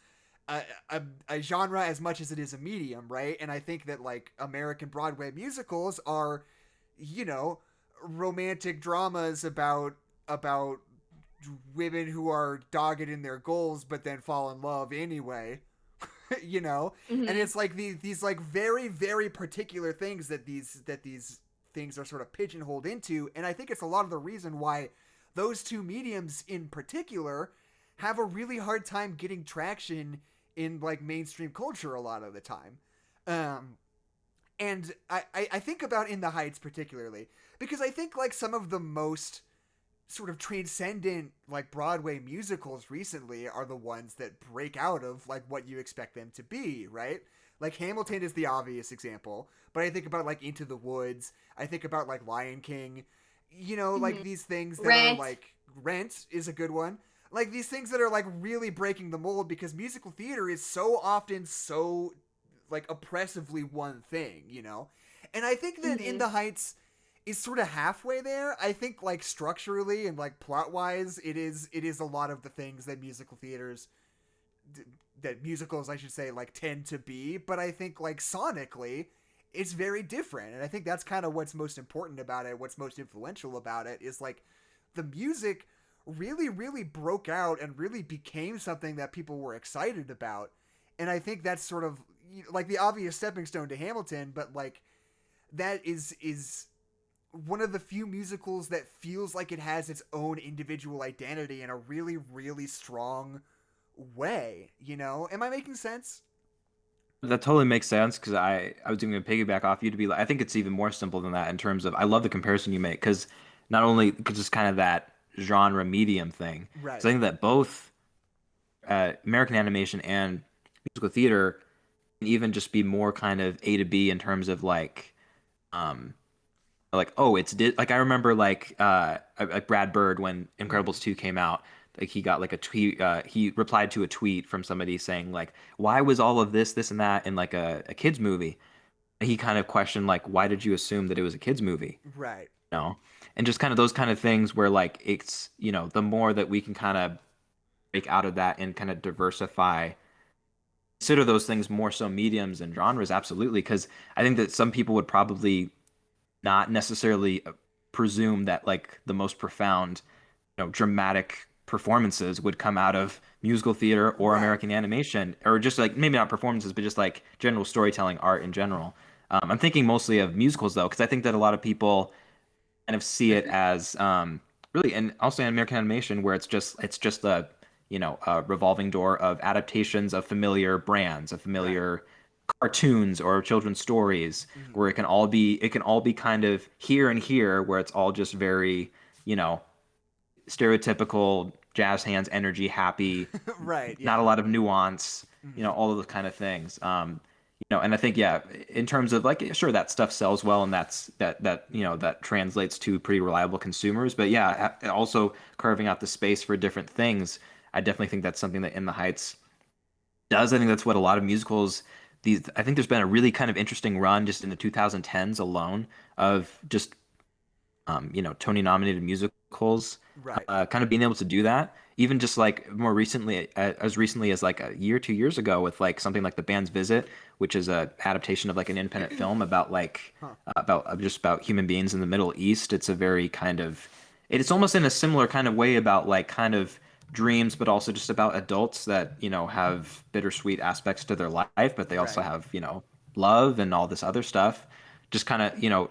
a genre as much as it is a medium, right? And I think that like American Broadway musicals are, you know, romantic dramas about women who are dogged in their goals but then fall in love anyway. You know, and it's like these like very very particular things that these things are sort of pigeonholed into, and I think it's a lot of the reason why those two mediums in particular have a really hard time getting traction in like mainstream culture a lot of the time. And I think about In the Heights particularly because I think like some of the most sort of transcendent like Broadway musicals recently are the ones that break out of like what you expect them to be, right? Like Hamilton is the obvious example, but I think about like Into the Woods, I think about like Lion King, you know, like these things that are Rent. like Rent is a good one. Like these things that are like really breaking the mold because musical theater is so often so like oppressively one thing, you know? And I think that In the Heights is sort of halfway there. I think like structurally and like plot wise, it is a lot of the things that musicals I should say like tend to be, but I think like sonically it's very different. And I think that's kind of what's most important about it, what's most influential about it is like the music really really broke out and really became something that people were excited about. And I think that's sort of like the obvious stepping stone to Hamilton, but like that is one of the few musicals that feels like it has its own individual identity in a really, really strong way. You know, am I making sense? That totally makes sense because I was going to piggyback off you to be like I think it's even more simple than that in terms of I love the comparison you make because not only because it's kind of that genre medium thing because Right. I think that both American animation and musical theater can even just be more kind of A to B in terms of um like oh like I remember like Brad Bird when Incredibles 2 came out, like he got like a tweet, he replied to a tweet from somebody saying like why was all of this and that in like a kids movie. He kind of questioned like why did you assume that it was a kids movie, Right. you know? And just kind of those kind of things where like it's, you know, the more that we can kind of break out of that and kind of diversify, consider those things more so mediums and genres, absolutely, because I think that some people would probably not necessarily presume that like the most profound, you know, dramatic performances would come out of musical theater or Right. American animation, or just like maybe not performances, but just like general storytelling art in general. I'm thinking mostly of musicals though, because I think that a lot of people kind of see it as really, and also in American animation where it's just a you know a revolving door of adaptations of familiar brands, of Right. familiar cartoons or children's stories Mhm. where it can all be kind of here and here where it's all just very, you know, stereotypical jazz hands energy happy, Right. not a Yeah. lot of nuance, you Mhm. know, all of those kind of things. You know, and I think yeah, in terms of like sure that stuff sells well and that you know that translates to pretty reliable consumers, but yeah, also carving out the space for different things. I definitely think that's something that In the Heights does. I think that's what a lot of musicals. These I think there's been a really kind of interesting run just in the 2010s alone of just you know, Tony nominated musicals, Right. kind of being able to do that. Even just like more recently, as recently as like a year, 2 years ago, with like something like The Band's Visit, which is a adaptation of like an independent film about like Huh. just about human beings in the Middle East. It's a very kind of it's almost in a similar kind of way about like kind of dreams, but also just about adults that you know have bittersweet aspects to their life, but they also Right. have you know love and all this other stuff. Just kind of,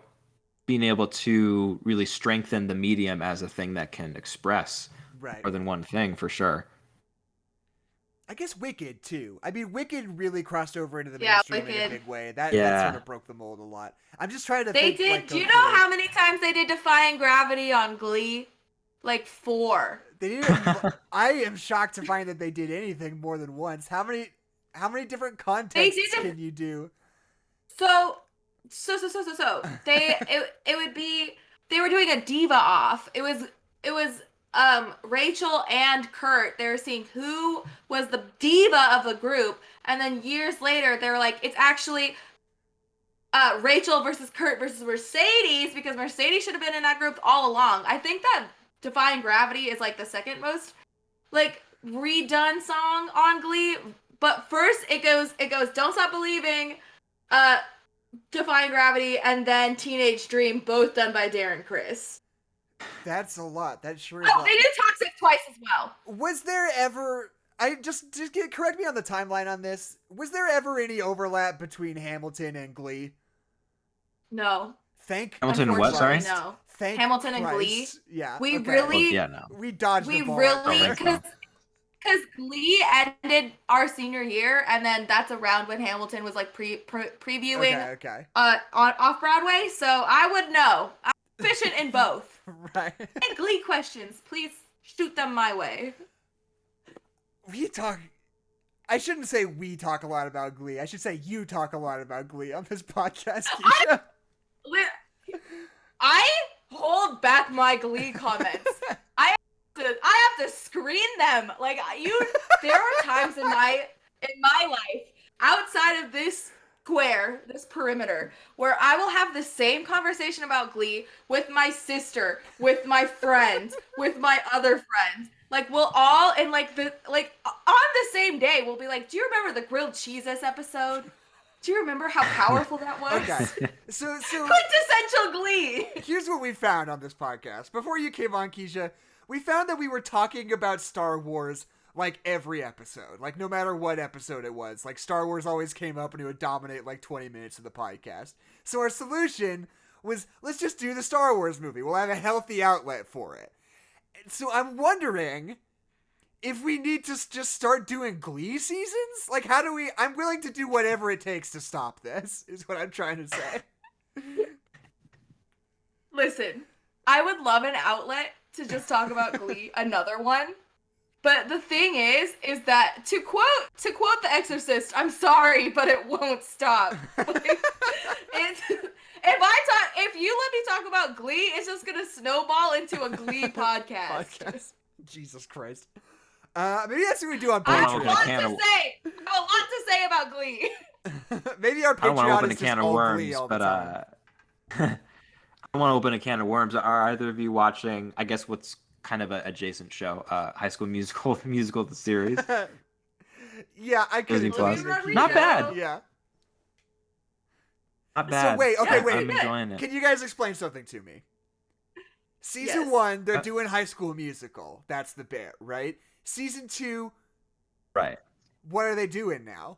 being able to really strengthen the medium as a thing that can express Right. more than one thing, for sure. I guess Wicked too. I mean, Wicked really crossed over into the Yeah, mainstream in a Wicked. big way. That Yeah. sort of broke the mold a lot. I'm just trying to They think. did. Like, Do you go know through. how many times they did Defying Gravity on Glee? Like 4. They didn't. I am shocked to find that they did anything more than once. How many different contexts can you do? So it would be, they were doing a diva off. It was Rachel and Kurt. They were seeing who was the diva of the group, and then years later they were like, it's actually Rachel versus Kurt versus Mercedes, because Mercedes should have been in that group all along. I think that Defying Gravity is like the second most like redone song on Glee, but first it goes Don't Stop Believing, Defying Gravity, and then Teenage Dream, both done by Darren Criss. That's a lot. That sure is a lot. They did Toxic twice as well. Was there ever? Correct me on the timeline on this. Was there ever any overlap between Hamilton and Glee? No. Hamilton and what? Sorry. No. Thank Hamilton and Christ. Glee. Yeah. We okay. really. Well, yeah, no. We dodged We the ball. really, so. because Glee ended our senior year, and then that's around when Hamilton was like previewing Okay. on off Broadway. So I would know. I'm proficient in both. Right. And Glee questions, please shoot them my way. I shouldn't say we talk a lot about Glee. I should say you talk a lot about Glee on this podcast, Kezia. I hold back my Glee comments. I have to screen them. Like there are times in my life outside of this square, this perimeter, where I will have the same conversation about Glee with my sister, with my friends, with my other friends. Like we'll all on the same day we'll be like, do you remember the grilled cheeses episode? Do you remember how powerful that was? Okay. So Quintessential Glee. Here's what we found on this podcast. Before you came on, Kezia, we found that we were talking about Star Wars like every episode. Like no matter what episode it was. Like Star Wars always came up and it would dominate like 20 minutes of the podcast. So our solution was, let's just do the Star Wars movie. We'll have a healthy outlet for it. And so I'm wondering if we need to just start doing Glee seasons? Like how do we... I'm willing to do whatever it takes to stop this, is what I'm trying to say. Listen, I would love an outlet to just talk about Glee, another one. But the thing is that to quote The Exorcist, I'm sorry, but it won't stop. If you let me talk about Glee, it's just gonna snowball into a Glee podcast. Jesus Christ. Maybe that's what we do on I have a Patreon. lot to say about Glee. Maybe our I don't want to Patreon open a is can just of all worms, Glee all the but time. I don't want to open a can of worms. Are either of you watching, I guess, what's kind of an adjacent show, High School Musical, the series? Yeah, I could. Disney Plus. Rodrigo. Not bad. Yeah. Not bad. So wait. I'm enjoying it. Can you guys explain something to me? Season Yes. 1, they're doing High School Musical. That's the bit, right? Season 2, Right. what are they doing now?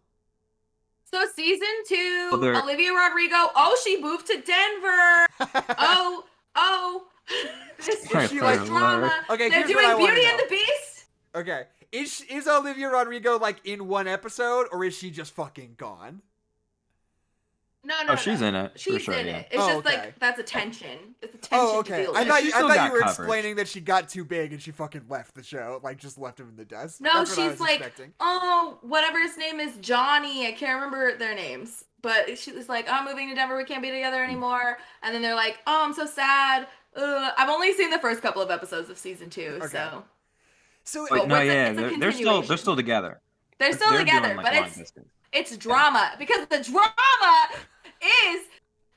So season 2, Well, Olivia Rodrigo. Oh, she moved to Denver. oh. This Is she like drama. Okay, They're here's what I doing wanna Beauty know. and the Beast. Okay, is Olivia Rodrigo like in one episode, or is she just fucking gone? No. She's in it. She's for sure, in yeah. it. It's Oh, just okay. like that's attention. It's attention Oh, to okay. deal I with. thought She you still got were coverage. explaining that she got too big and she fucking left the show, like just left him in the dust. No, That's what I she's was like, expecting. oh, whatever his name is, Johnny. I can't remember their names. But she was like, oh, I'm moving to Denver. We can't be together anymore. And then they're like, oh, I'm so sad. I've only seen the first couple of episodes of season 2, Okay. so. So But No, what's yeah, it's a they're still continuation. together. They're still They're together, doing, like, but long it's distance. it's drama. Because the drama is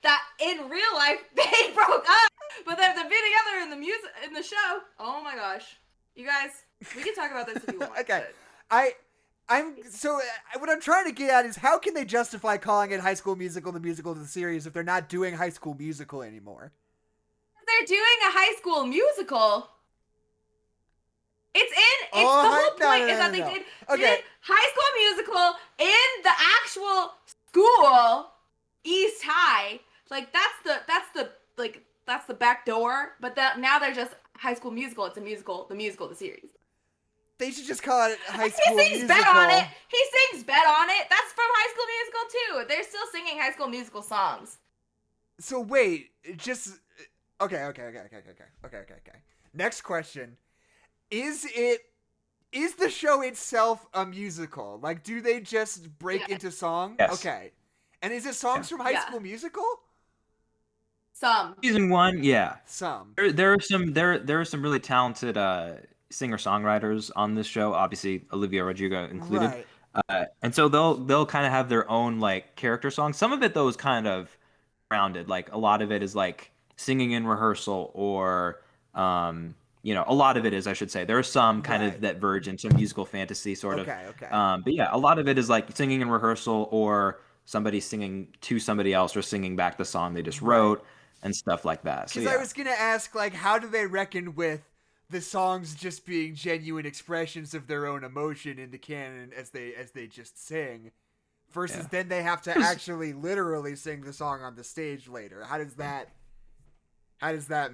that in real life, they broke up. But they have to be together in the show. Oh my gosh. You guys, we can talk about this if you want. Okay. but- What I'm trying to get at is how can they justify calling it High School Musical, the series, if they're not doing High School Musical anymore? They're doing a High School Musical. It's the whole point is that they did Okay. High School Musical in the actual school East High. Like that's the back door. But now they're just High School Musical. It's a musical, the series. They should just call it High School He sings Musical. Bet on It. He sings Bet on It. That's from High School Musical too. They're still singing High School Musical songs. So wait, just okay. Next question: Is the show itself a musical? Like, do they just break into song? Yes. Okay, and is it songs from High School Musical? Some. Season 1, yeah. Some. There are some really talented singer-songwriters on this show. Obviously, Olivia Rodrigo included. Right. And so they'll kind of have their own like character songs. Some of it though is kind of grounded. Like a lot of it is like singing in rehearsal, or a lot of it is, I should say. There are some kind of that verge into musical fantasy sort of. Okay. But yeah, a lot of it is like singing in rehearsal, or somebody singing to somebody else, or singing back the song they just wrote and stuff like that. Because I was gonna ask, like, how do they reckon with the songs just being genuine expressions of their own emotion in the canon as they just sing, versus then they have to actually literally sing the song on the stage later? How does that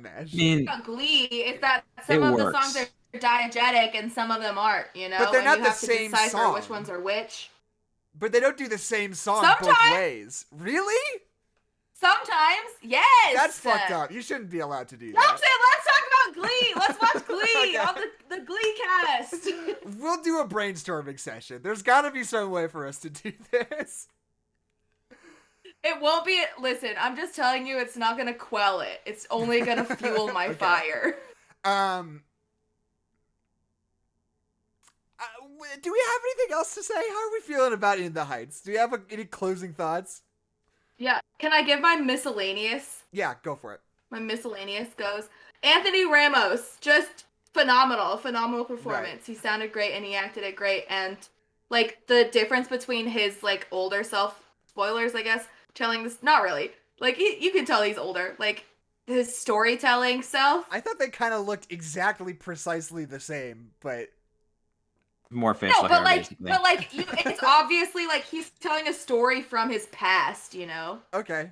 mesh? I mean, Glee is that some of the songs are diegetic and some of them aren't, But they're not and you the have to same decipher song. which ones are which. But they don't do the same song both Sometimes. ways. Really? Sometimes, yes. That's fucked up. You shouldn't be allowed to do Stop that. it. Let's talk about Glee. Let's watch Glee Okay. on the Glee cast. We'll do a brainstorming session. There's got to be some way for us to do this. It won't be. Listen, I'm just telling you, it's not gonna quell it. It's only gonna fuel my fire. Do we have anything else to say? How are we feeling about In the Heights? Do we have any closing thoughts? Yeah. Can I give my miscellaneous? Yeah, go for it. My miscellaneous goes Anthony Ramos, just phenomenal performance. Right. He sounded great and he acted it great, and like the difference between his like older self, spoilers I guess, telling this, not really, like you can tell he's older, like his storytelling self. I thought they kind of looked exactly precisely the same, but more facial No, hair, but like basically. it's obviously like he's telling a story from his past, okay.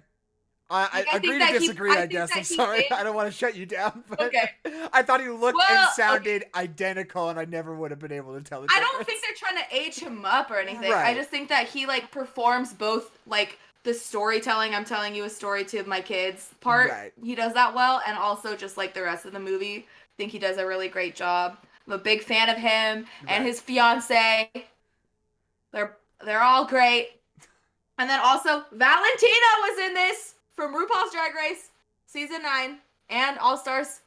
I I agree think to that disagree, I I think guess. that I'm he sorry. did- I don't want to shut you down, but Okay. I thought he looked and Well, sounded identical, and I never would have been able to tell the I difference. don't think they're trying to age him up or anything. Right. I just think that he like performs both like the storytelling, I'm telling you a story to my kids part. Right. He does that well, and also just like the rest of the movie, I think he does a really great job. I'm a big fan of him and Right. his fiance. They're all great. And then also Valentina was in this from RuPaul's Drag Race season 9 and All Stars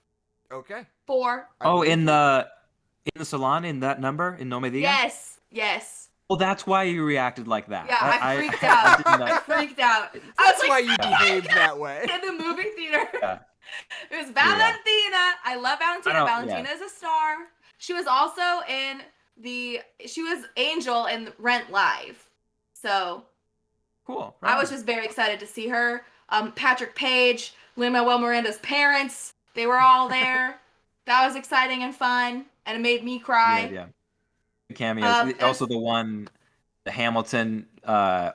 Okay. 4. Oh, in the salon, in that number, in No Me Diga? Yes. Well, that's why you reacted like that. Yeah, I freaked I out. didn't know. I freaked out. I That's was why like, you behaved that way. in the movie theater. Yeah. It was Valentina. I love Valentina. I don't- Valentina is a star. She was also in she was Angel in Rent Live. So Cool. I was just very excited to see her. Patrick Page, Lin-Manuel Miranda's parents, they were all there. That was exciting and fun, and it made me cry. Yeah. Cameos. Also the Hamilton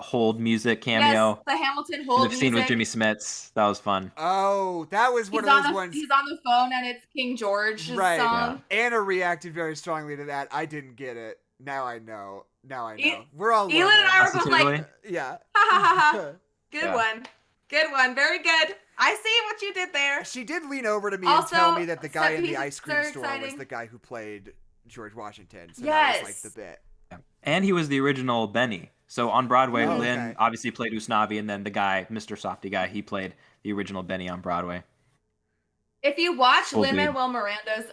hold music cameo. Yes, the Hamilton In hold the music. scene with Jimmy Smits. That was fun. Oh, that was one He's of on those the ones. he's on the phone, and it's King George's Right. song. Anna reacted very strongly to that. I didn't get it. Now I know. E- We're all Elon loving and I it. were both like, Yeah. ha ha ha ha. Good Yeah. one. Good one. Very good. I see what you did there. She did lean over to me Also, and tell me that the guy set in the pieces ice cream are store was exciting. the guy who played George Washington. So that Yes. was like the bit. And he was the original Benny. So on Broadway, Oh, Lynn okay. obviously played Usnavi, and then the guy, Mr. Softy guy, he played the original Benny on Broadway. If you watch Old dude. Lin-Manuel Miranda's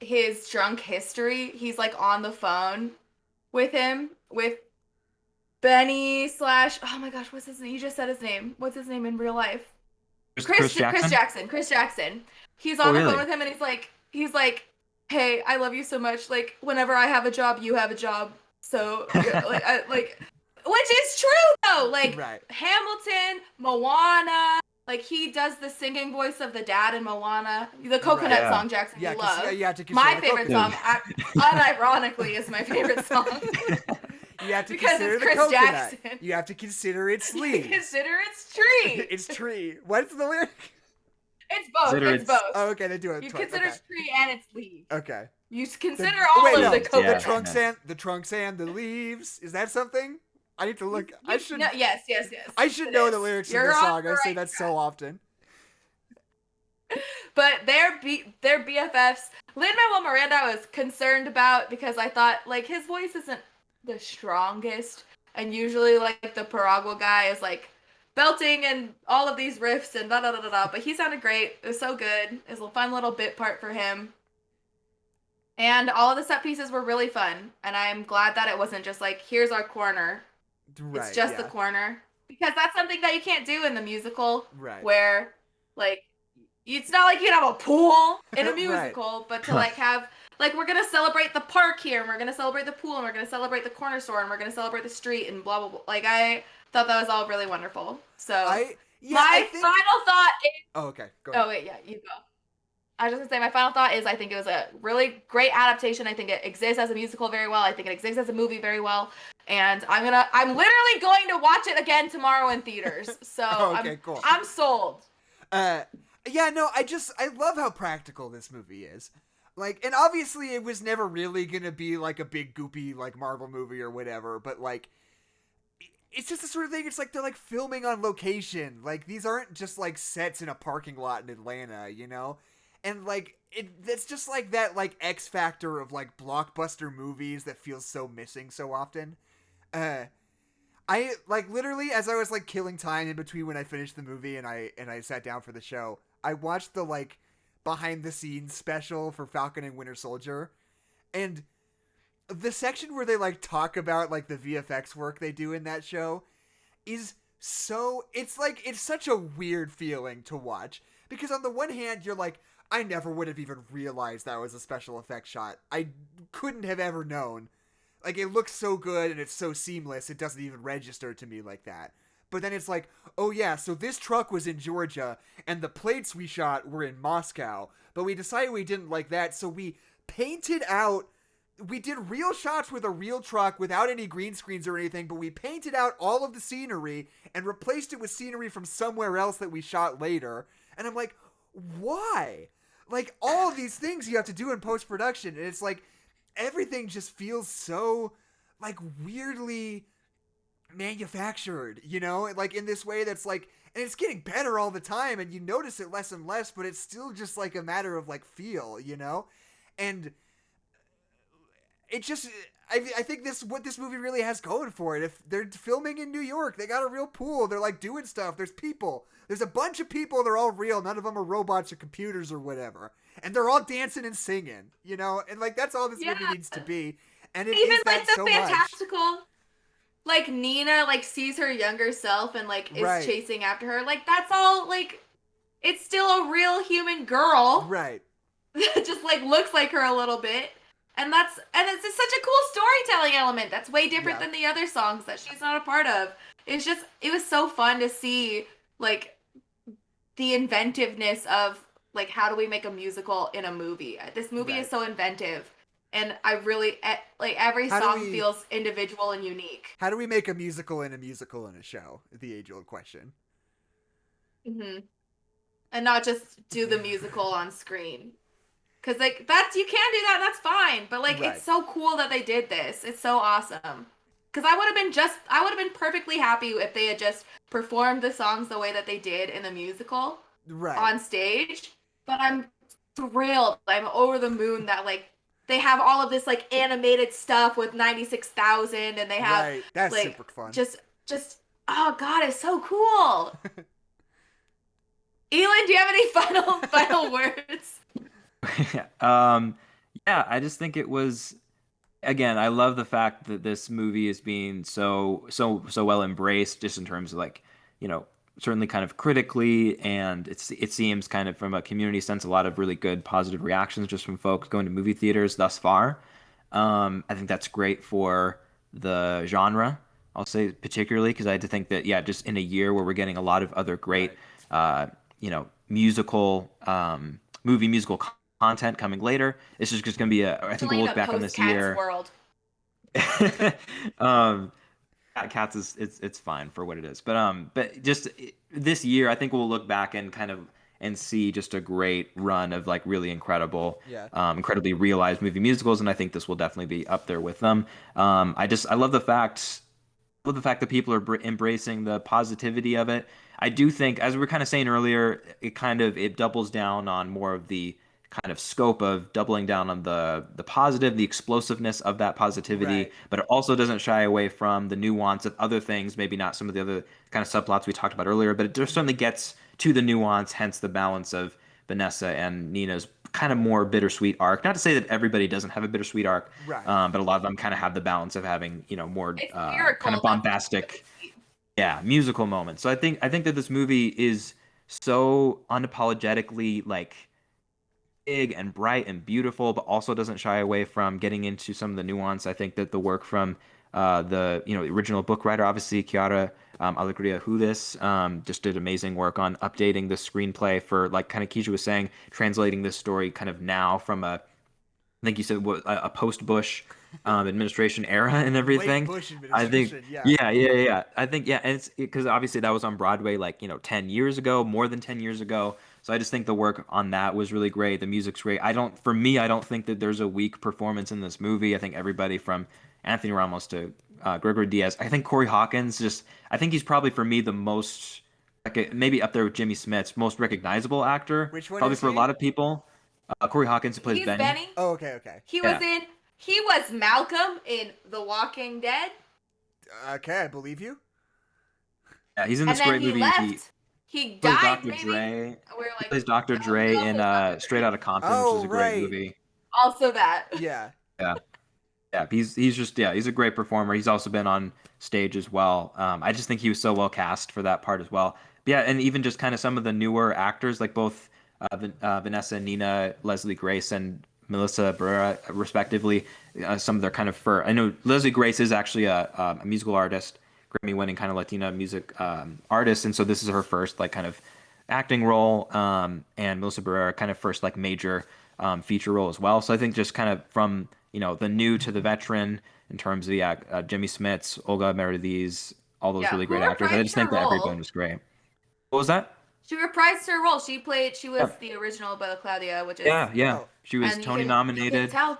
his drunk history, he's like on the phone with Benny / oh my gosh, what's his name? You just said his name. What's his name in real life? Chris Jackson? Chris Jackson. He's on Oh, the really? phone with him, and he's like, hey, I love you so much. Like, whenever I have a job, you have a job. So which is true though. Like Right. Hamilton, Moana. Like he does the singing voice of the dad in Moana. The coconut Yeah. song, Jackson, Yeah, you 'cause love. you have to My consider the favorite coconut. song, unironically, is my favorite song. You have to Because consider it's the Chris coconut. Jackson. You have to consider its You leaves. consider its tree. It's tree. What's the lyric? It's both. Consider It's it's- both. Oh, okay, they do it You twice. consider Okay. its tree and its leaves. Okay. You consider all wait, of no, the Yeah. coconut. the trunks and the leaves. Is that something? I need to look. I should. No, yes. I should it know is. the lyrics You're of this on song. the I say right that track. so often. But they're BFFs. Lin-Manuel Miranda I was concerned about because I thought like his voice isn't the strongest, and usually like the Paragua guy is like belting and all of these riffs and da da da da da. But he sounded great. It was so good. It was a fun little bit part for him. And all of the set pieces were really fun, and I'm glad that it wasn't just like here's our corner. Right. It's just yeah. the corner, because that's something that you can't do in the musical. Right. Where like it's not like you can have a pool in a Right. musical, but to like have like we're gonna celebrate the park here, and we're gonna celebrate the pool, and we're gonna celebrate the corner store, and we're gonna celebrate the street, and blah blah blah. Like I thought that was all really wonderful. So I my think. final thought is Oh, okay. Go ahead. oh wait, yeah, you go. I was just gonna say my final thought is I think it was a really great adaptation. I think it exists as a musical very well. I think it exists as a movie very well. And I'm literally going to watch it again tomorrow in theaters. So Okay, cool. I'm sold. Yeah, no, I love how practical this movie is. Like, and obviously it was never really gonna be like a big goopy like Marvel movie or whatever, but like it's just the sort of thing, it's like they're like filming on location. Like these aren't just like sets in a parking lot in Atlanta, you know? And like it's just like that like X factor of like blockbuster movies that feels so missing so often. I like literally as I was like killing time in between when I finished the movie and I sat down for the show, I watched the like behind the scenes special for Falcon and Winter Soldier, and the section where they like talk about like the VFX work they do in that show is so it's such a weird feeling to watch, because on the one hand you're like, I never would have even realized that was a special effects shot. I couldn't have ever known. Like, it looks so good and it's so seamless, it doesn't even register to me like that. But then it's like, oh yeah, so this truck was in Georgia, and the plates we shot were in Moscow, but we decided we didn't like that, so we did real shots with a real truck without any green screens or anything, but we painted out all of the scenery and replaced it with scenery from somewhere else that we shot later. And I'm like, why? Like, all of these things you have to do in post-production, and it's like, everything just feels so, like, weirdly manufactured, you know? Like, in this way that's like, and it's getting better all the time, and you notice it less and less, but it's still just, like, a matter of, like, feel, you know? And it just, I think what this movie really has going for it. If they're filming in New York, they got a real pool, they're, like, doing stuff, there's people. There's a bunch of people, they're all real, none of them are robots or computers or whatever. And they're all dancing and singing, you know? And, like, that's all this movie needs to be. And it even is that like the so fantastical much. like Nina like sees her younger self and like is Right. chasing after her. Like that's all like it's still a real human girl. Right. That just like looks like her a little bit. And it's just such a cool storytelling element that's way different than the other songs that she's not a part of. It was so fun to see like the inventiveness of like how do we make a musical in a movie. This movie is so inventive, and I really like every song feels individual and unique. How do we make a musical in a show? The age-old question. Mm-hmm. And not just do the musical on screen. Cause like you can do that, that's fine. But like it's so cool that they did this. It's so awesome. Cause I would have been perfectly happy if they had just performed the songs the way that they did in the musical on stage. But I'm thrilled. I'm over the moon that like they have all of this like animated stuff with 96,000, and they have that's like super fun. Just oh god, it's so cool. Ilan, do you have any final words? Yeah, I just think it was, again, I love the fact that this movie is being so well embraced, just in terms of like, you know, certainly kind of critically, and it seems kind of from a community sense, a lot of really good positive reactions just from folks going to movie theaters thus far. I think that's great for the genre, I'll say, particularly because I had to think that, yeah, just in a year where we're getting a lot of other great, you know, musical content coming later, it's just going to be I think we'll look back on this year. World. um, Cats is it's fine for what it is, but just this year, I think we'll look back and kind of and see just a great run of like really incredible, Yeah. incredibly realized movie musicals, and I think this will definitely be up there with them. I love the fact that people are embracing the positivity of it. I do think, as we were kind of saying earlier, it doubles down on more of the kind of scope of doubling down on the positive, the explosiveness of that positivity, Right. but it also doesn't shy away from the nuance of other things, maybe not some of the other kind of subplots we talked about earlier, but it just certainly gets to the nuance, hence the balance of Vanessa and Nina's kind of more bittersweet arc. Not to say that everybody doesn't have a bittersweet arc, Right. but a lot of them kind of have the balance of having, more It's kind lyrical. of bombastic, yeah, musical moments. So I think that this movie is so unapologetically like big and bright and beautiful, but also doesn't shy away from getting into some of the nuance. I think that the work from the original book writer, obviously Chiara Alegria Hudes, just did amazing work on updating the screenplay for, like kind of Keisha was saying, translating this story kind of now from I think you said what a post-Bush administration era and Late everything. Bush I think, administration. Yeah. yeah. I think, yeah, and it's because obviously that was on Broadway like 10 years ago, more than 10 years ago. So I just think the work on that was really great. The music's great. For me, I don't think that there's a weak performance in this movie. I think everybody from Anthony Ramos to Gregory Diaz. I think Corey Hawkins I think he's probably for me the most, like maybe up there with Jimmy Smits, most recognizable actor. Which one Probably is for a he? lot of people. Corey Hawkins who plays He's Benny. Benny. Oh, okay, okay. He Yeah. was Malcolm in The Walking Dead. Okay, I believe you. Yeah, he's in And this then great he movie. left. He Plays died, Dr. maybe. Dre. We're He like, plays Dr. oh, Dre he in also Dr. Straight Dre. Outta Compton, which Oh, is a great right. movie. Also that. Yeah. Yeah, yeah. He's a great performer. He's also been on stage as well. I just think he was so well cast for that part as well. But yeah, and even just kind of some of the newer actors, like both Vanessa and Nina, Leslie Grace and Melissa Barrera, respectively. Some of their kind of I know Leslie Grace is actually a musical artist, Grammy-winning kind of Latina music artist, and so this is her first like kind of acting role, and Melissa Barrera kind of first like major feature role as well. So I think just kind of from the new to the veteran in terms of Jimmy Smits, Olga Merediz, all those Yeah. really Who great actors. I reprised just her think that everyone role? was great. What was that? She reprised her role. She was Yeah, the original Bella Claudia, which is, yeah. Oh, She was and Tony you can nominated. tell.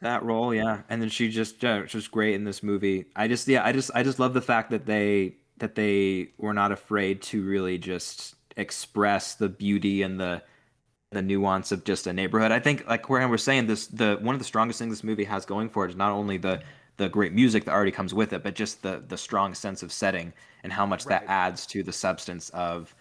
That role, yeah, and then she was great in this movie. I just love the fact that they were not afraid to really just express the beauty and the nuance of just a neighborhood. I think, like where we're saying this, the one of the strongest things this movie has going for it is not only the great music that already comes with it, but just the strong sense of setting and how much that right. adds to the substance of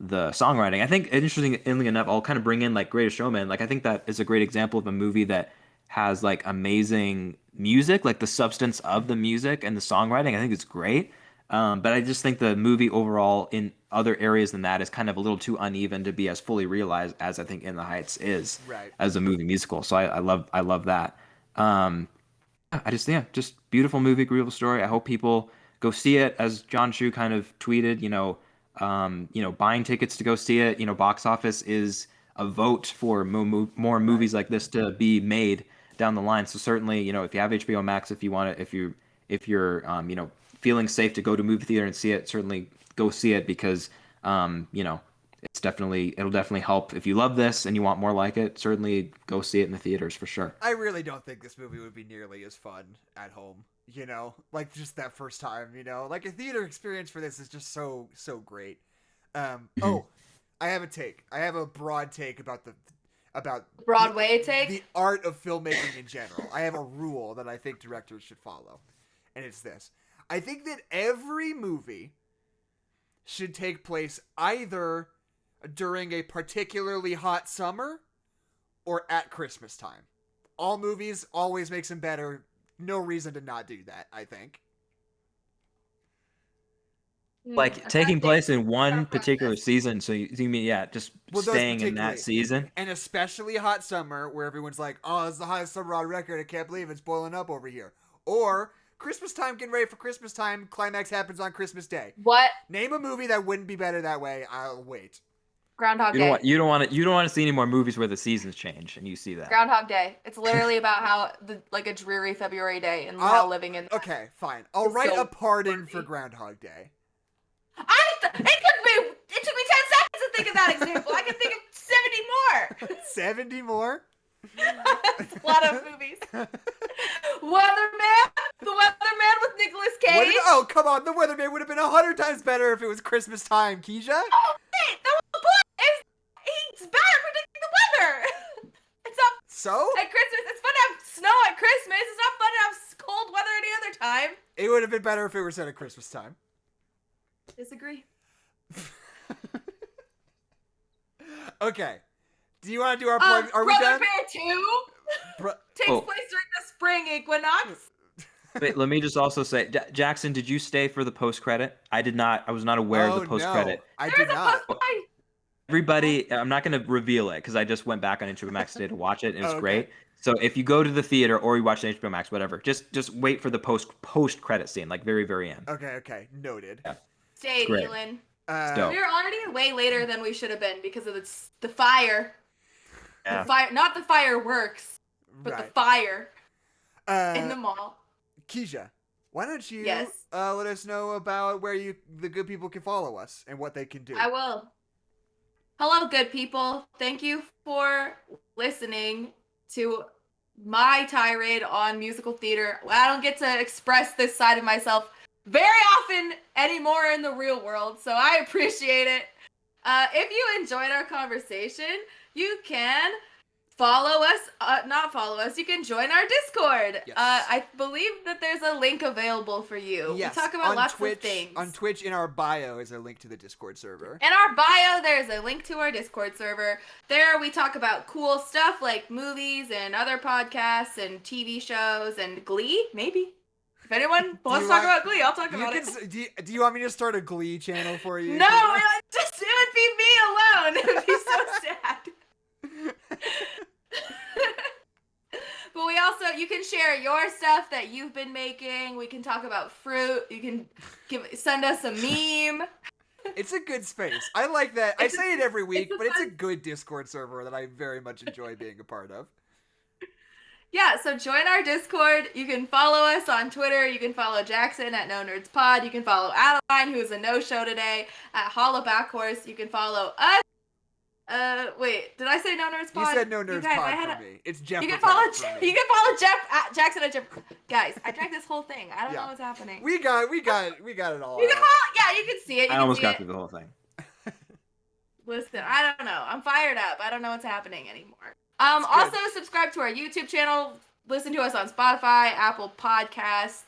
the songwriting. I think interestingly enough, I'll kind of bring in like Greatest Showman. Like I think that is a great example of a movie that has like amazing music, like the substance of the music and the songwriting. I think it's great. But I just think the movie overall in other areas than that is kind of a little too uneven to be as fully realized as I think In the Heights is Right. as a movie musical. So I love that. Um, just beautiful movie, beautiful story. I hope people go see it. As John Chu kind of tweeted, buying tickets to go see it. Box office is a vote for more Right. movies like this to be made down the line. So certainly, if you have HBO Max, if you want it, if you're feeling safe to go to movie theater and see it, certainly go see it because it'll definitely help if you love this and you want more like it. Certainly go see it in the theaters for sure. I really don't think this movie would be nearly as fun at home. Like just that first time. Like a theater experience for this is just so great. Oh, I have a take. I have a broad take about Broadway take. the art of filmmaking in general. I have a rule that I think directors should follow, and it's this: I think that every movie should take place either during a particularly hot summer or at Christmas time. All movies always makes them better. No reason to not do that, I think. Like A taking testing place in one particular process. season. So you mean, yeah, just Well, those staying in that particularly. season. And especially hot summer where everyone's like, oh, it's the hottest summer on record. I can't believe it's boiling up over here. Or Christmas time, getting ready for Christmas time. Climax happens on Christmas Day. What? Name a movie that wouldn't be better that way. I'll wait. Groundhog You Day. don't want to see any more movies where the seasons change, and you see that. Groundhog Day. It's literally about how a dreary February day and how living in. Okay, fine. I'll write a pardon for Groundhog Day. It took me 10 seconds to think of that example. I can think of 70 more. 70 more? That's a lot of movies. Weatherman, The Weatherman with Nicolas Cage. Oh, come on. The Weatherman would have been 100 times better if it was Christmas time, Kezia. Oh, shit. That was the point. He's bad at predicting the weather. It's not So? at Christmas. It's fun to have snow at Christmas. It's not fun to have cold weather any other time. It would have been better if it were set at Christmas time. Disagree. Okay. Do you want to do our plug? Are we Brother done? Bear 2 takes place during the spring equinox. Wait, let me just also say, Jackson, did you stay for the post credit? I did not. I was not aware of the post credit. I did not. Everybody, I'm not going to reveal it because I just went back on HBO Max today to watch it, and it was great. So if you go to the theater or you watch it on HBO Max, whatever, just wait for the post credit scene, like very, very end. Okay, noted. Yeah. Stayed, Ilan. So. We were already way later than we should have been because of the fire. Yeah. The fire, not the fireworks, but the fire in the mall. Kezia, why don't you Yes. let us know about where the good people can follow us and what they can do? I will. Hello, good people. Thank you for listening to my tirade on musical theater. I don't get to express this side of myself very often anymore in the real world, so I appreciate it. If you enjoyed our conversation, you can follow us, you can join our Discord. Yes. I believe that there's a link available for you. Yes, We talk about lots Twitch, of things. On Twitch, in our bio is a link to the Discord server. In our bio, there's a link to our Discord server. There we talk about cool stuff like movies and other podcasts and TV shows and Glee, maybe. If anyone wants to talk about Glee, I'll talk about it. Do you want me to start a Glee channel for you? No, it would be me alone. It would be so sad. But you can share your stuff that you've been making. We can talk about fruit. You can send us a meme. It's a good space. I like that. I say it every week, but it's a good Discord server that I very much enjoy being a part of. Yeah, so join our Discord. You can follow us on Twitter. You can follow Jackson at No Nerds Pod. You can follow Adeline, who is a no-show today, at Holla Backhorse. You can follow us. Wait, did I say No Nerds Pod? You said No Nerds Pod for me. It's Jeff. You can follow Jackson and Jeff. Guys, I drank this whole thing. I don't know what's happening. We got it all. You can you can see it. I almost got through the whole thing. Listen, I don't know. I'm fired up. I don't know what's happening anymore. Also subscribe to our YouTube channel. Listen to us on Spotify, Apple Podcasts.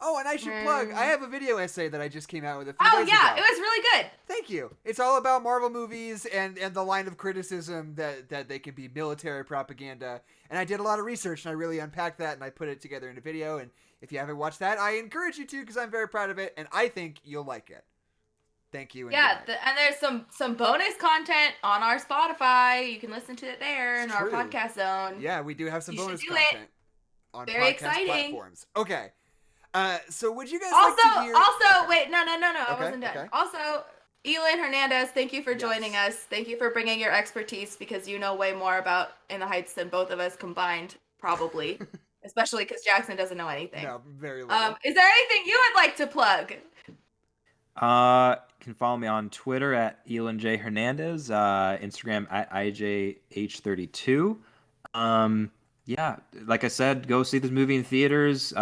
Oh, and I should plug. I have a video essay that I just came out with a few days ago. It was really good. Thank you. It's all about Marvel movies and the line of criticism that they can be military propaganda. And I did a lot of research and I really unpacked that and I put it together in a video. And if you haven't watched that, I encourage you to because I'm very proud of it and I think you'll like it. Thank you. And and there's some bonus content on our Spotify. You can listen to it there in our podcast zone. Yeah, we do have some bonus content on very podcast exciting platforms. Okay. So would you guys also, like to hear... Also, wait, no, I wasn't done. Okay. Also, Ilan Hernandez, thank you for joining us. Thank you for bringing your expertise because you know way more about In the Heights than both of us combined, probably. Especially because Jackson doesn't know anything. No, very little. Is there anything you would like to plug? You can follow me on Twitter at Ilan J. Hernandez, Instagram at IJH32. Yeah, like I said, go see this movie in theaters.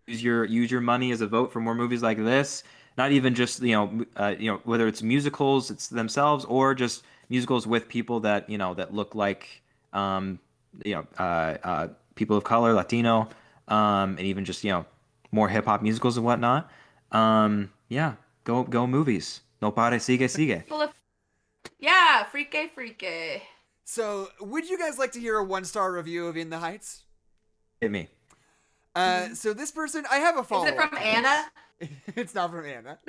Use your money as a vote for more movies like this. Not even just whether it's musicals it's themselves or just musicals with people that that look like people of color, Latino, and even just more hip hop musicals and whatnot. Yeah, go movies. No pare, sigue. Yeah, freaky. So, would you guys like to hear a 1-star review of In the Heights? Hit me. So this person, I have a follow-up. Is it from Anna? It's not from Anna.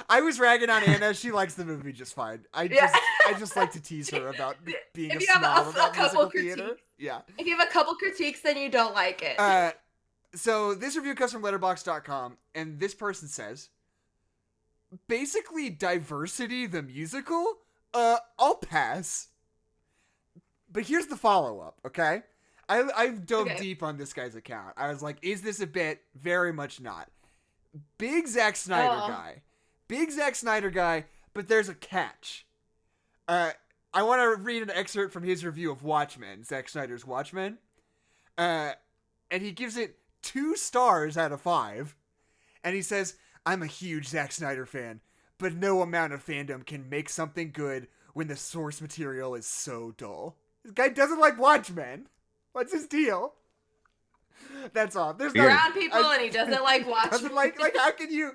I was ragging on Anna. She likes the movie just fine. I just like to tease her about being a snob about musical theater. Yeah. If you have a couple critiques, then you don't like it. So this review comes from Letterboxd.com, and this person says, basically Diversity the musical, I'll pass. But here's the follow-up, okay? I've dove deep on this guy's account. I was like, is this a bit? Very much not. Big Zack Snyder guy. Big Zack Snyder guy, but there's a catch. I want to read an excerpt from his review of Watchmen, Zack Snyder's Watchmen. And he gives it 2 stars out of 5. And he says, I'm a huge Zack Snyder fan, but no amount of fandom can make something good when the source material is so dull. This guy doesn't like Watchmen. What's his deal? That's all. There's no around people and he doesn't like Watchmen. Doesn't like how can you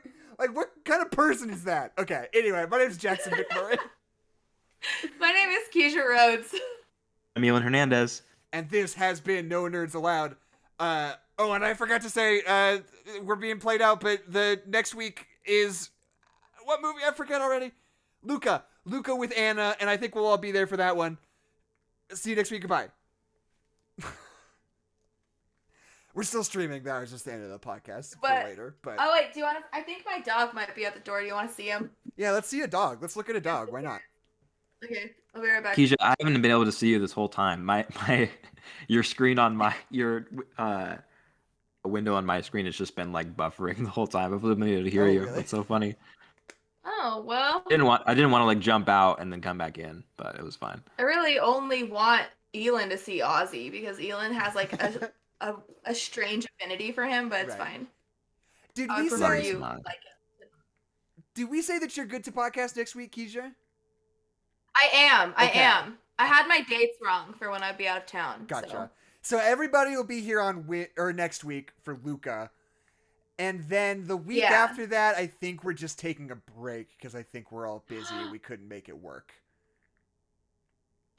what kind of person is that? Okay, anyway, my name's Jackson McMurray. My name is Kezia Rhodes. I'm Ilan Hernandez. And this has been No Nerds Allowed. Oh, and I forgot to say, we're being played out, but the next week is what movie? I forget already. Luca with Anna, and I think we'll all be there for that one. See you next week. Goodbye. We're still streaming. That was just the end of the podcast for later. But oh wait, do you want to? I think my dog might be at the door. Do you want to see him? Yeah, let's see a dog. Let's look at a dog. Why not? Okay, I'll be right back. Keisha, I haven't been able to see you this whole time. Your screen on a window on my screen has just been like buffering the whole time. I've been able to hear you. Really? That's so funny. Oh well. I didn't want to like jump out and then come back in, but it was fine. I really only want Ilan to see Ozzy because Ilan has like a strange affinity for him, but it's fine. Did I we would prefer say you like it. Did we say that you're good to podcast next week, Kezia? I am. Okay. I am. I had my dates wrong for when I'd be out of town. Gotcha. So everybody will be here on next week for Luca. And then the week after that, I think we're just taking a break because I think we're all busy and we couldn't make it work.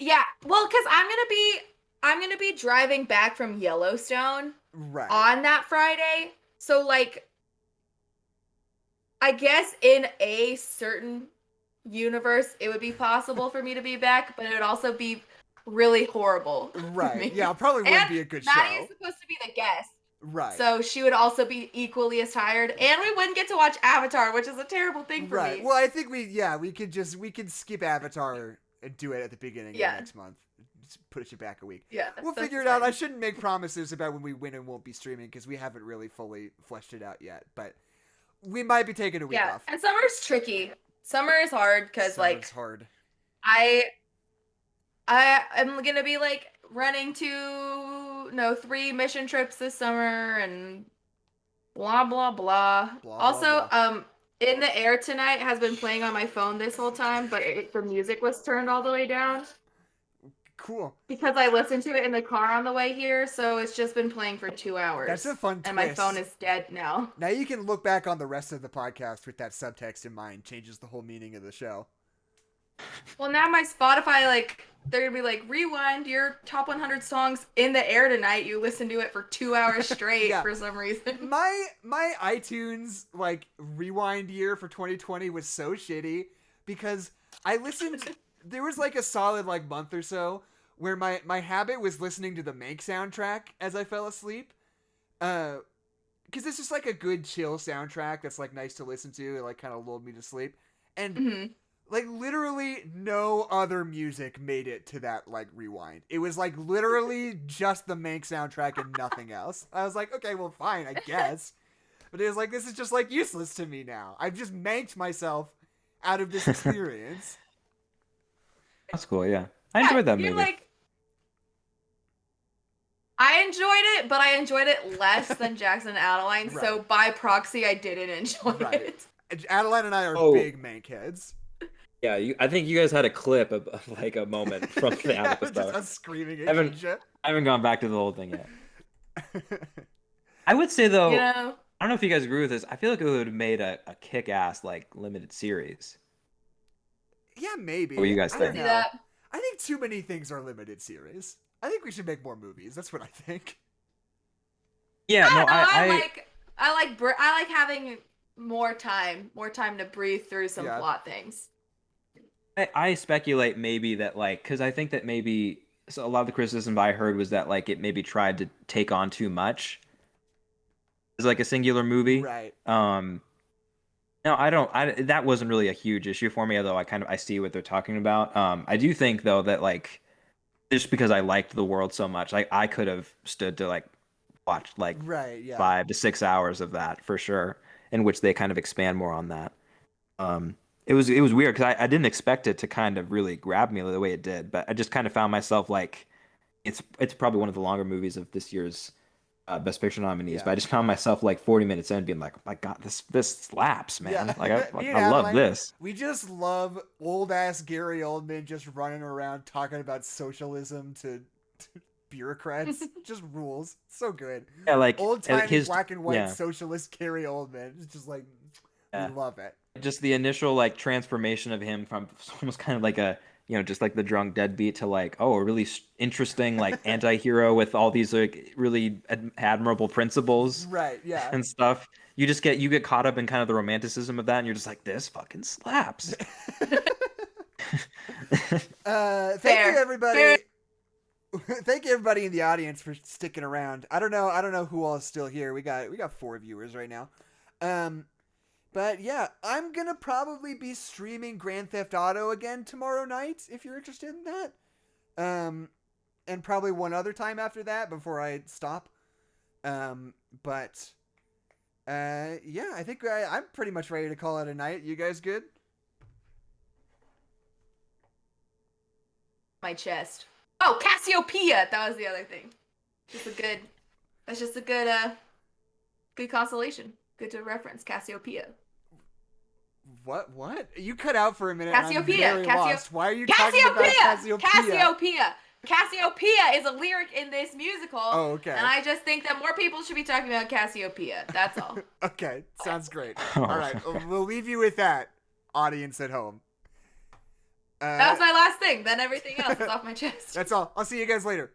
Yeah, well, because I'm gonna be driving back from Yellowstone on that Friday. So like, I guess in a certain universe, it would be possible for me to be back, but it would also be really horrible. Right. Yeah, probably wouldn't be a good show. Maddie is supposed to be the guest. Right. So she would also be equally as tired, and we wouldn't get to watch Avatar, which is a terrible thing for me. Right. Well, I think we could skip Avatar and do it at the beginning of next month. Just push it back a week. Yeah. We'll figure it out. I shouldn't make promises about when we win and won't be streaming because we haven't really fully fleshed it out yet. But we might be taking a week off. And summer's tricky. Summer is hard because like hard. I am gonna be like running 3 mission trips this summer and blah blah blah. Also, In the Air Tonight has been playing on my phone this whole time, but the music was turned all the way down. Cool. Because I listened to it in the car on the way here, so it's just been playing for 2 hours. That's a fun twist. And my phone is dead now. Now you can look back on the rest of the podcast with that subtext in mind. Changes the whole meaning of the show. Well, now my Spotify, they're going to be like, rewind your top 100 songs in the air tonight. You listen to it for 2 hours straight for some reason. My iTunes, rewind year for 2020 was so shitty because I listened... There was a solid month or so where my habit was listening to the Mank soundtrack as I fell asleep. Because it's just a good chill soundtrack that's nice to listen to. It kind of lulled me to sleep. And literally no other music made it to that rewind. It was literally just the Mank soundtrack and nothing else. I was like, okay, well fine, I guess. But it was this is just useless to me now. I've just manked myself out of this experience. That's cool, yeah. I enjoyed that movie. I enjoyed it, but I enjoyed it less than Jackson and Adeline, so by proxy, I didn't enjoy it. Adeline and I are big Mank heads. Yeah, I think you guys had a clip of a moment from the episode. Just us screaming I haven't gone back to the whole thing yet. I would say, though, I don't know if you guys agree with this, I feel like it would have made a kick-ass, limited series. Yeah, maybe. What do you guys think? I think too many things are limited series. I think we should make more movies. That's what I think. Yeah, I like having more time to breathe through some plot things. I speculate maybe that because I think that maybe a lot of the criticism I heard was that it maybe tried to take on too much as a singular movie. Right. No, I don't. That wasn't really a huge issue for me, although I see what they're talking about. I do think though that like just because I liked the world so much, like I could have stood to like watch like Right, yeah. 5 to 6 hours of that for sure, in which they kind of expand more on that. It was weird because I didn't expect it to kind of really grab me the way it did, but I just kind of found myself like it's probably one of the longer movies of this year's Best Picture nominees, but Yeah. I just found myself like 40 minutes in being like, my God, this slaps, man. Yeah. Like Me and I love Adeline, this. we just love old ass Gary Oldman just running around talking about socialism to bureaucrats. Just rules. So good. Yeah, like Old timey his black and white yeah. socialist Gary Oldman. It's just like we Yeah. love it. Just the initial like transformation of him from almost kind of like a just like the drunk deadbeat to like a really interesting like anti-hero with all these like really admirable principles Right, yeah. and stuff. You get caught up in kind of the romanticism of that, and you're just like, this fucking slaps. Thank Fair. you everybody. Fair. Thank you everybody in the audience for sticking around. I don't know who all is still here. We got 4 viewers right now. But yeah, I'm gonna probably be streaming Grand Theft Auto again tomorrow night if you're interested in that. And probably one other time after that before I stop. But yeah, I think I'm pretty much ready to call it a night. You guys good? My chest. Oh, Cassiopeia. That was the other thing. That's just a good consolation. Good to reference Cassiopeia. What? You cut out for a minute. Cassiopeia. I'm very lost. Why are you talking about Cassiopeia? Cassiopeia. Cassiopeia is a lyric in this musical. Oh, okay. And I just think that more people should be talking about Cassiopeia. That's all. Okay, sounds great. All right, we'll leave you with that, audience at home. That was my last thing. Then everything else is off my chest. That's all. I'll see you guys later.